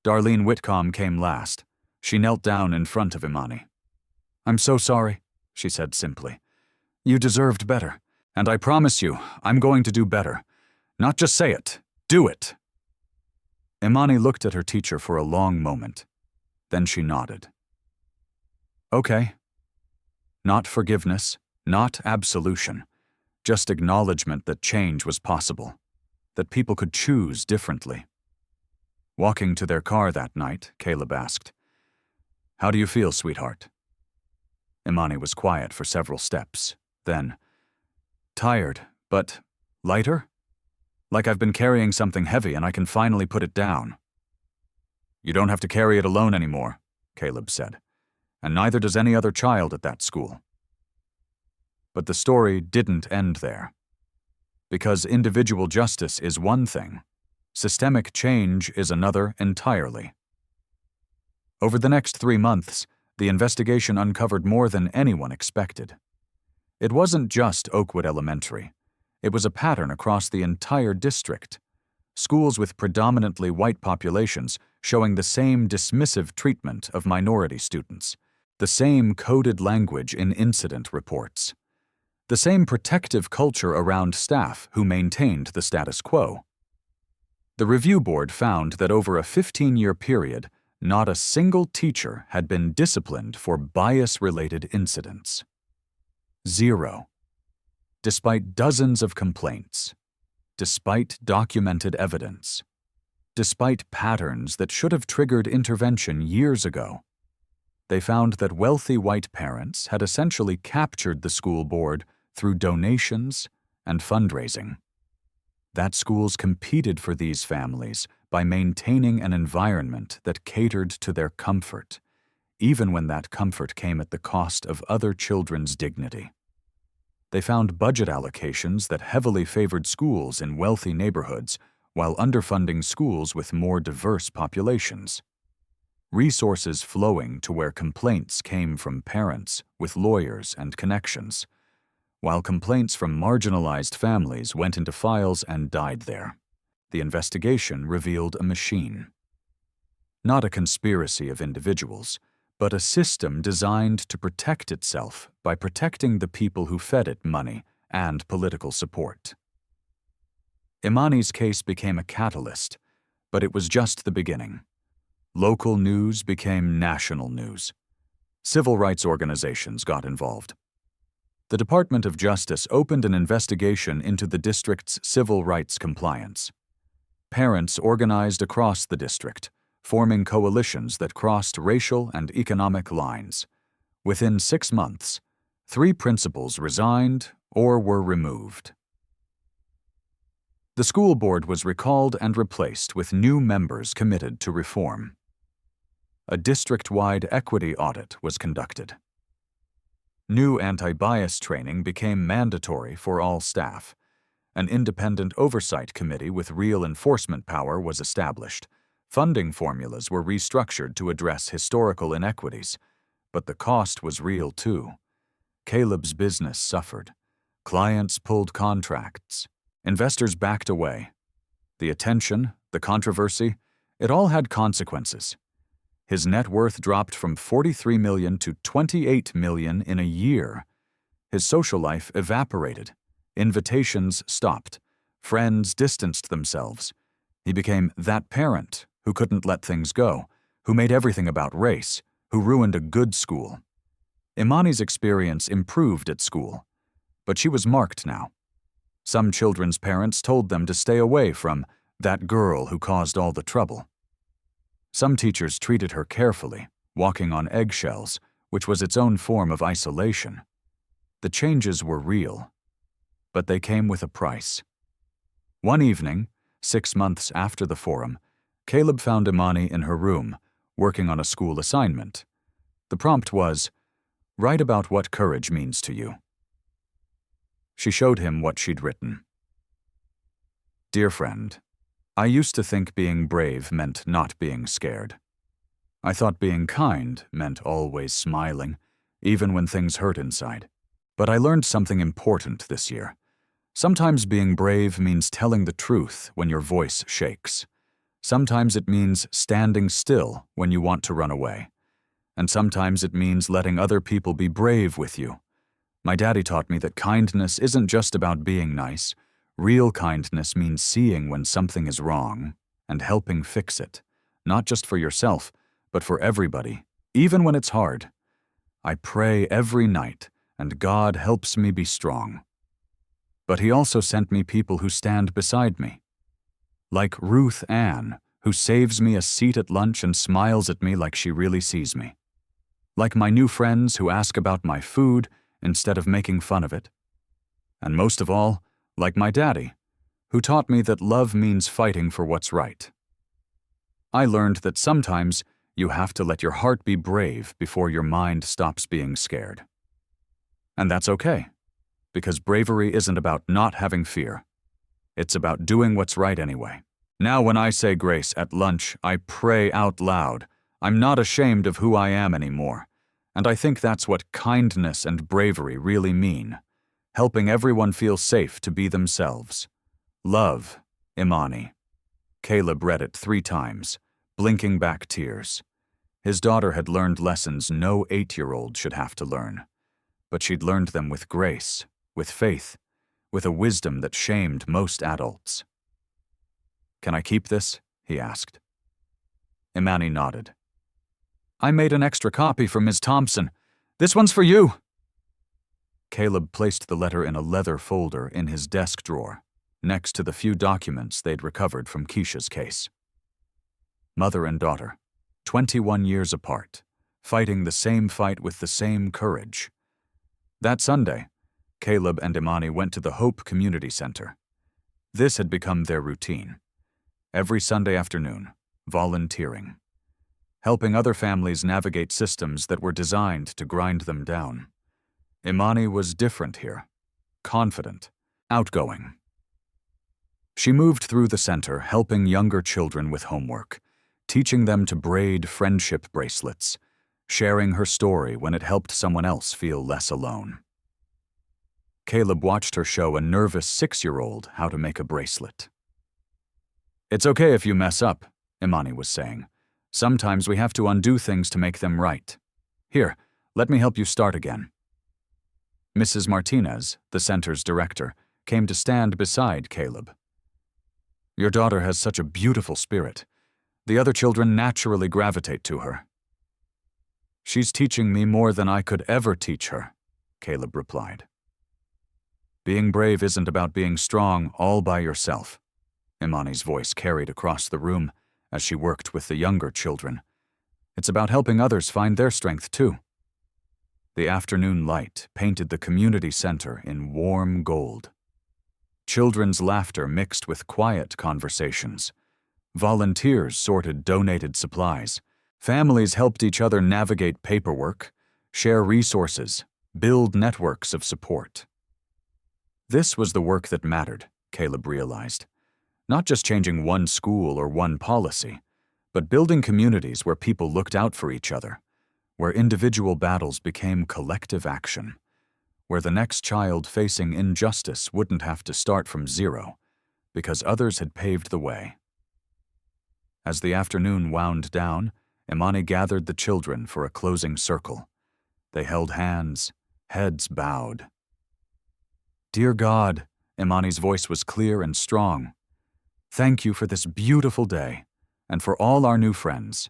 Speaker 1: Darlene Whitcomb came last. She knelt down in front of Imani. "I'm so sorry," she said simply. "You deserved better, and I promise you, I'm going to do better. Not just say it, do it." Imani looked at her teacher for a long moment. Then she nodded. "Okay." Not forgiveness, not absolution, just acknowledgement that change was possible, that people could choose differently. Walking to their car that night, Caleb asked, "How do you feel, sweetheart?" Imani was quiet for several steps. Then, "Tired, but lighter? Like I've been carrying something heavy and I can finally put it down." "You don't have to carry it alone anymore," Caleb said, "and neither does any other child at that school." But the story didn't end there. Because individual justice is one thing, systemic change is another entirely. Over the next 3 months, the investigation uncovered more than anyone expected. It wasn't just Oakwood Elementary. It was a pattern across the entire district. Schools with predominantly white populations showing the same dismissive treatment of minority students, the same coded language in incident reports, the same protective culture around staff who maintained the status quo. The review board found that over a 15-year period, not a single teacher had been disciplined for bias-related incidents. 0. Despite dozens of complaints, despite documented evidence, despite patterns that should have triggered intervention years ago, they found that wealthy white parents had essentially captured the school board through donations and fundraising. That schools competed for these families by maintaining an environment that catered to their comfort, even when that comfort came at the cost of other children's dignity. They found budget allocations that heavily favored schools in wealthy neighborhoods while underfunding schools with more diverse populations. Resources flowing to where complaints came from parents with lawyers and connections, while complaints from marginalized families went into files and died there. The investigation revealed a machine. Not a conspiracy of individuals, but a system designed to protect itself by protecting the people who fed it money and political support. Imani's case became a catalyst, but it was just the beginning. Local news became national news. Civil rights organizations got involved. The Department of Justice opened an investigation into the district's civil rights compliance. Parents organized across the district, forming coalitions that crossed racial and economic lines. Within 6 months, 3 principals resigned or were removed. The school board was recalled and replaced with new members committed to reform. A district-wide equity audit was conducted. New anti-bias training became mandatory for all staff. An independent oversight committee with real enforcement power was established. Funding formulas were restructured to address historical inequities. But the cost was real too. Caleb's business suffered. Clients pulled contracts. Investors backed away. The attention, the controversy, it all had consequences. His net worth dropped from $43 million to $28 million in a year. His social life evaporated. Invitations stopped. Friends distanced themselves. He became that parent who couldn't let things go, who made everything about race, who ruined a good school. Imani's experience improved at school, but she was marked now. Some children's parents told them to stay away from that girl who caused all the trouble. Some teachers treated her carefully, walking on eggshells, which was its own form of isolation. The changes were real, but they came with a price. One evening, 6 months after the forum, Caleb found Imani in her room, working on a school assignment. The prompt was, "Write about what courage means to you." She showed him what she'd written. "Dear friend, I used to think being brave meant not being scared. I thought being kind meant always smiling, even when things hurt inside. But I learned something important this year. Sometimes being brave means telling the truth when your voice shakes. Sometimes it means standing still when you want to run away. And sometimes it means letting other people be brave with you. My daddy taught me that kindness isn't just about being nice. Real kindness means seeing when something is wrong and helping fix it, not just for yourself, but for everybody, even when it's hard. I pray every night, and God helps me be strong. But He also sent me people who stand beside me. Like Ruth Ann, who saves me a seat at lunch and smiles at me like she really sees me. Like my new friends who ask about my food instead of making fun of it. And most of all, like my daddy, who taught me that love means fighting for what's right. I learned that sometimes you have to let your heart be brave before your mind stops being scared. And that's okay, because bravery isn't about not having fear. It's about doing what's right anyway. Now when I say grace at lunch, I pray out loud. I'm not ashamed of who I am anymore. And I think that's what kindness and bravery really mean. Helping everyone feel safe to be themselves. Love, Imani. Caleb read it 3 times, blinking back tears. His daughter had learned lessons no 8-year-old should have to learn. But she'd learned them with grace, with faith, with a wisdom that shamed most adults. "Can I keep this?" he asked. Imani nodded. "I made an extra copy for Ms. Thompson. This one's for you." Caleb placed the letter in a leather folder in his desk drawer, next to the few documents they'd recovered from Keisha's case. Mother and daughter, 21 years apart, fighting the same fight with the same courage. That Sunday, Caleb and Imani went to the Hope Community Center. This had become their routine. Every Sunday afternoon, volunteering. Helping other families navigate systems that were designed to grind them down. Imani was different here. Confident, outgoing. She moved through the center, helping younger children with homework, teaching them to braid friendship bracelets, sharing her story when it helped someone else feel less alone. Caleb watched her show a nervous 6-year-old how to make a bracelet. "It's okay if you mess up," Imani was saying. "Sometimes we have to undo things to make them right. Here, let me help you start again." Mrs. Martinez, the center's director, came to stand beside Caleb. "Your daughter has such a beautiful spirit. The other children naturally gravitate to her." "She's teaching me more than I could ever teach her," Caleb replied. "Being brave isn't about being strong all by yourself," Imani's voice carried across the room as she worked with the younger children. "It's about helping others find their strength too." The afternoon light painted the community center in warm gold. Children's laughter mixed with quiet conversations. Volunteers sorted donated supplies. Families helped each other navigate paperwork, share resources, build networks of support. This was the work that mattered, Caleb realized. Not just changing one school or one policy, but building communities where people looked out for each other, where individual battles became collective action, where the next child facing injustice wouldn't have to start from zero, because others had paved the way. As the afternoon wound down, Imani gathered the children for a closing circle. They held hands, heads bowed. "Dear God," Imani's voice was clear and strong, "thank you for this beautiful day, and for all our new friends.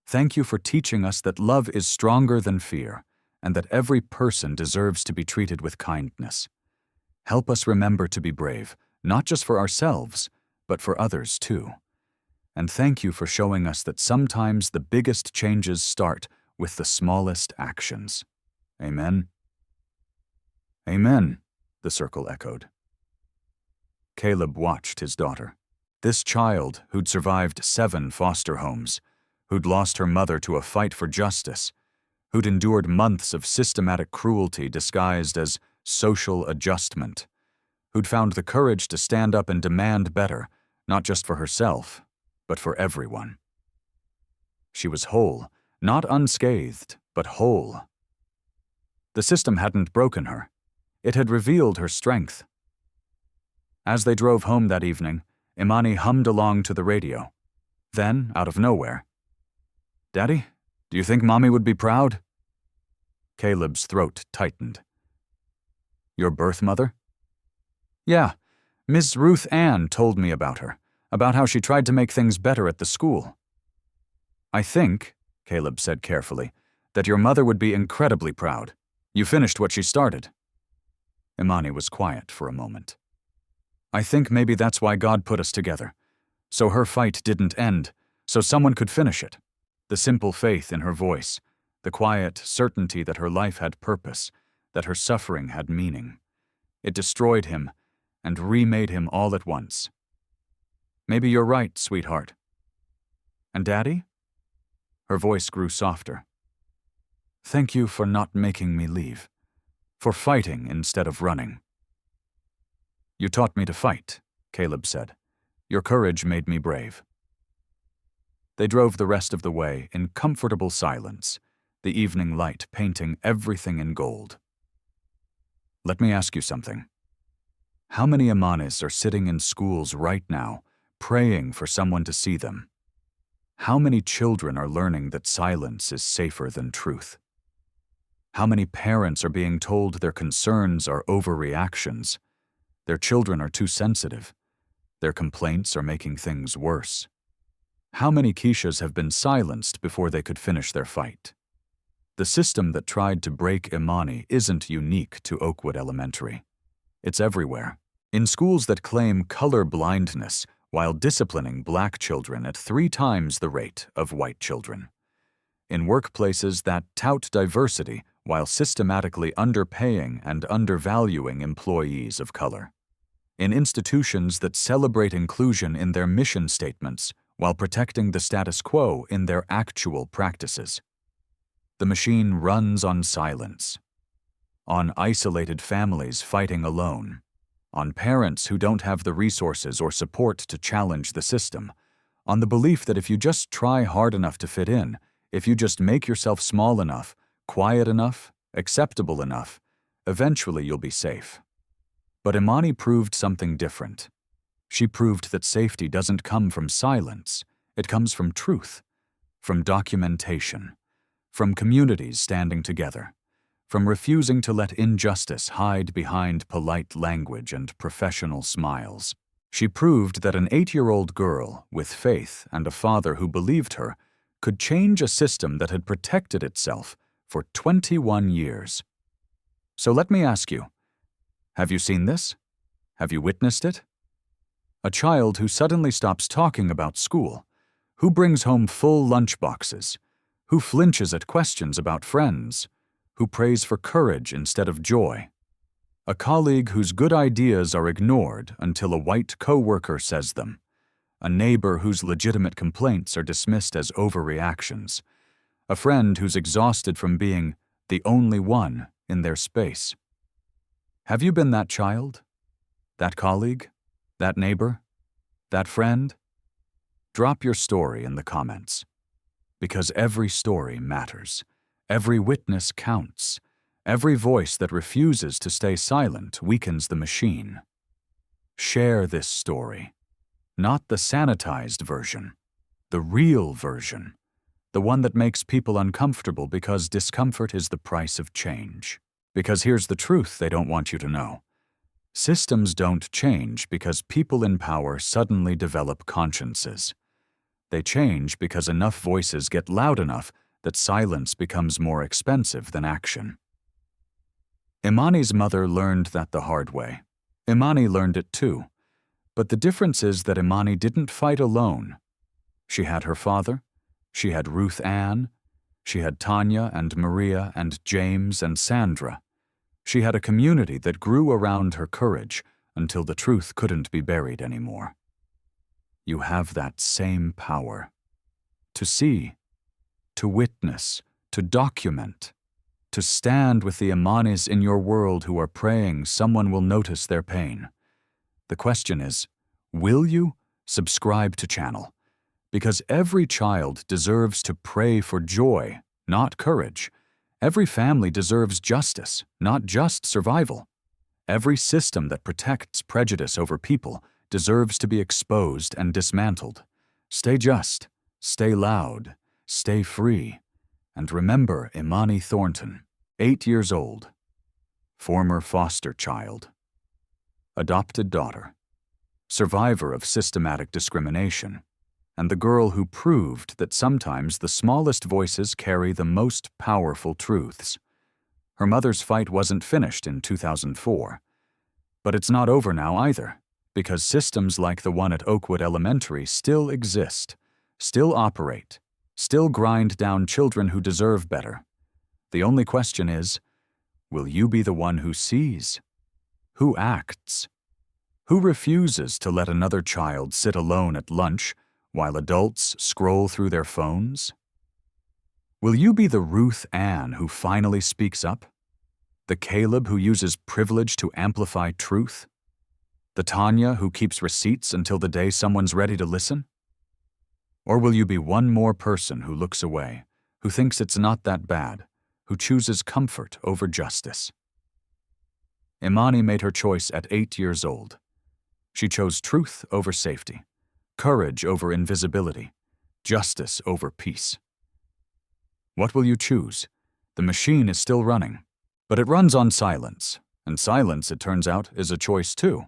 Speaker 1: Thank you for teaching us that love is stronger than fear, and that every person deserves to be treated with kindness. Help us remember to be brave, not just for ourselves, but for others too. And thank you for showing us that sometimes the biggest changes start with the smallest actions. Amen." "Amen," the circle echoed. Caleb watched his daughter. This child who'd survived 7 foster homes, who'd lost her mother to a fight for justice, who'd endured months of systematic cruelty disguised as social adjustment, who'd found the courage to stand up and demand better, not just for herself, but for everyone. She was whole, not unscathed, but whole. The system hadn't broken her. It had revealed her strength. As they drove home that evening, Imani hummed along to the radio. Then, out of nowhere, "Daddy, Do you think Mommy would be proud? Caleb's throat tightened. Your birth mother? Yeah, Miss Ruth Ann told me about her, about how she tried to make things better at the school. I think, Caleb said carefully, that your mother would be incredibly proud. You finished what she started. Imani was quiet for a moment. I think maybe that's why God put us together. So her fight didn't end, so someone could finish it. The simple faith in her voice, the quiet certainty that her life had purpose, that her suffering had meaning. It destroyed him and remade him all at once. Maybe you're right, sweetheart. And Daddy? Her voice grew softer. Thank you for not making me leave, for fighting instead of running. You taught me to fight, Caleb said. Your courage made me brave. They drove the rest of the way in comfortable silence, the evening light painting everything in gold. Let me ask you something. How many Imanis are sitting in schools right now, praying for someone to see them? How many children are learning that silence is safer than truth? How many parents are being told their concerns are overreactions? Their children are too sensitive. Their complaints are making things worse. How many Keishas have been silenced before they could finish their fight? The system that tried to break Imani isn't unique to Oakwood Elementary. It's everywhere. In schools that claim color blindness while disciplining black children at 3 times the rate of white children. In workplaces that tout diversity while systematically underpaying and undervaluing employees of color. In institutions that celebrate inclusion in their mission statements while protecting the status quo in their actual practices. The machine runs on silence, on isolated families fighting alone, on parents who don't have the resources or support to challenge the system, on the belief that if you just try hard enough to fit in, if you just make yourself small enough, quiet enough, acceptable enough, eventually you'll be safe. But Imani proved something different. She proved that safety doesn't come from silence, it comes from truth, from documentation, from communities standing together, from refusing to let injustice hide behind polite language and professional smiles. She proved that an 8-year-old girl with faith and a father who believed her could change a system that had protected itself for 21 years. So let me ask you, have you seen this? Have you witnessed it? A child who suddenly stops talking about school, who brings home full lunchboxes, who flinches at questions about friends, who prays for courage instead of joy. A colleague whose good ideas are ignored until a white coworker says them. A neighbor whose legitimate complaints are dismissed as overreactions. A friend who's exhausted from being the only one in their space. Have you been that child? That colleague? That neighbor? That friend? Drop your story in the comments. Because every story matters. Every witness counts. Every voice that refuses to stay silent weakens the machine. Share this story. Not the sanitized version. The real version. The one that makes people uncomfortable because discomfort is the price of change. Because here's the truth they don't want you to know. Systems don't change because people in power suddenly develop consciences. They change because enough voices get loud enough that silence becomes more expensive than action. Imani's mother learned that the hard way. Imani learned it too. But the difference is that Imani didn't fight alone. She had her father, she had Ruth Ann, she had Tanya and Maria and James and Sandra. She had a community that grew around her courage until the truth couldn't be buried anymore. You have that same power. To see, to witness, to document, to stand with the Imanis in your world who are praying someone will notice their pain. The question is, will you subscribe to channel? Because every child deserves to pray for joy, not courage. Every family deserves justice, not just survival. Every system that protects prejudice over people deserves to be exposed and dismantled. Stay just, stay loud, stay free, And remember Imani Thornton, 8 years old, former foster child, adopted daughter, survivor of systematic discrimination, and the girl who proved that sometimes the smallest voices carry the most powerful truths. Her mother's fight wasn't finished in 2004. But it's not over now either, because systems like the one at Oakwood Elementary still exist, still operate, still grind down children who deserve better. The only question is, will you be the one who sees? Who acts? Who refuses to let another child sit alone at lunch while adults scroll through their phones? Will you be the Ruth Ann who finally speaks up? The Caleb who uses privilege to amplify truth? The Tanya who keeps receipts until the day someone's ready to listen? Or will you be one more person who looks away, who thinks it's not that bad, who chooses comfort over justice? Imani made her choice at 8 years old. She chose truth over safety, courage over invisibility, justice over peace. What will you choose? The machine is still running, but it runs on silence, and silence, it turns out, is a choice too.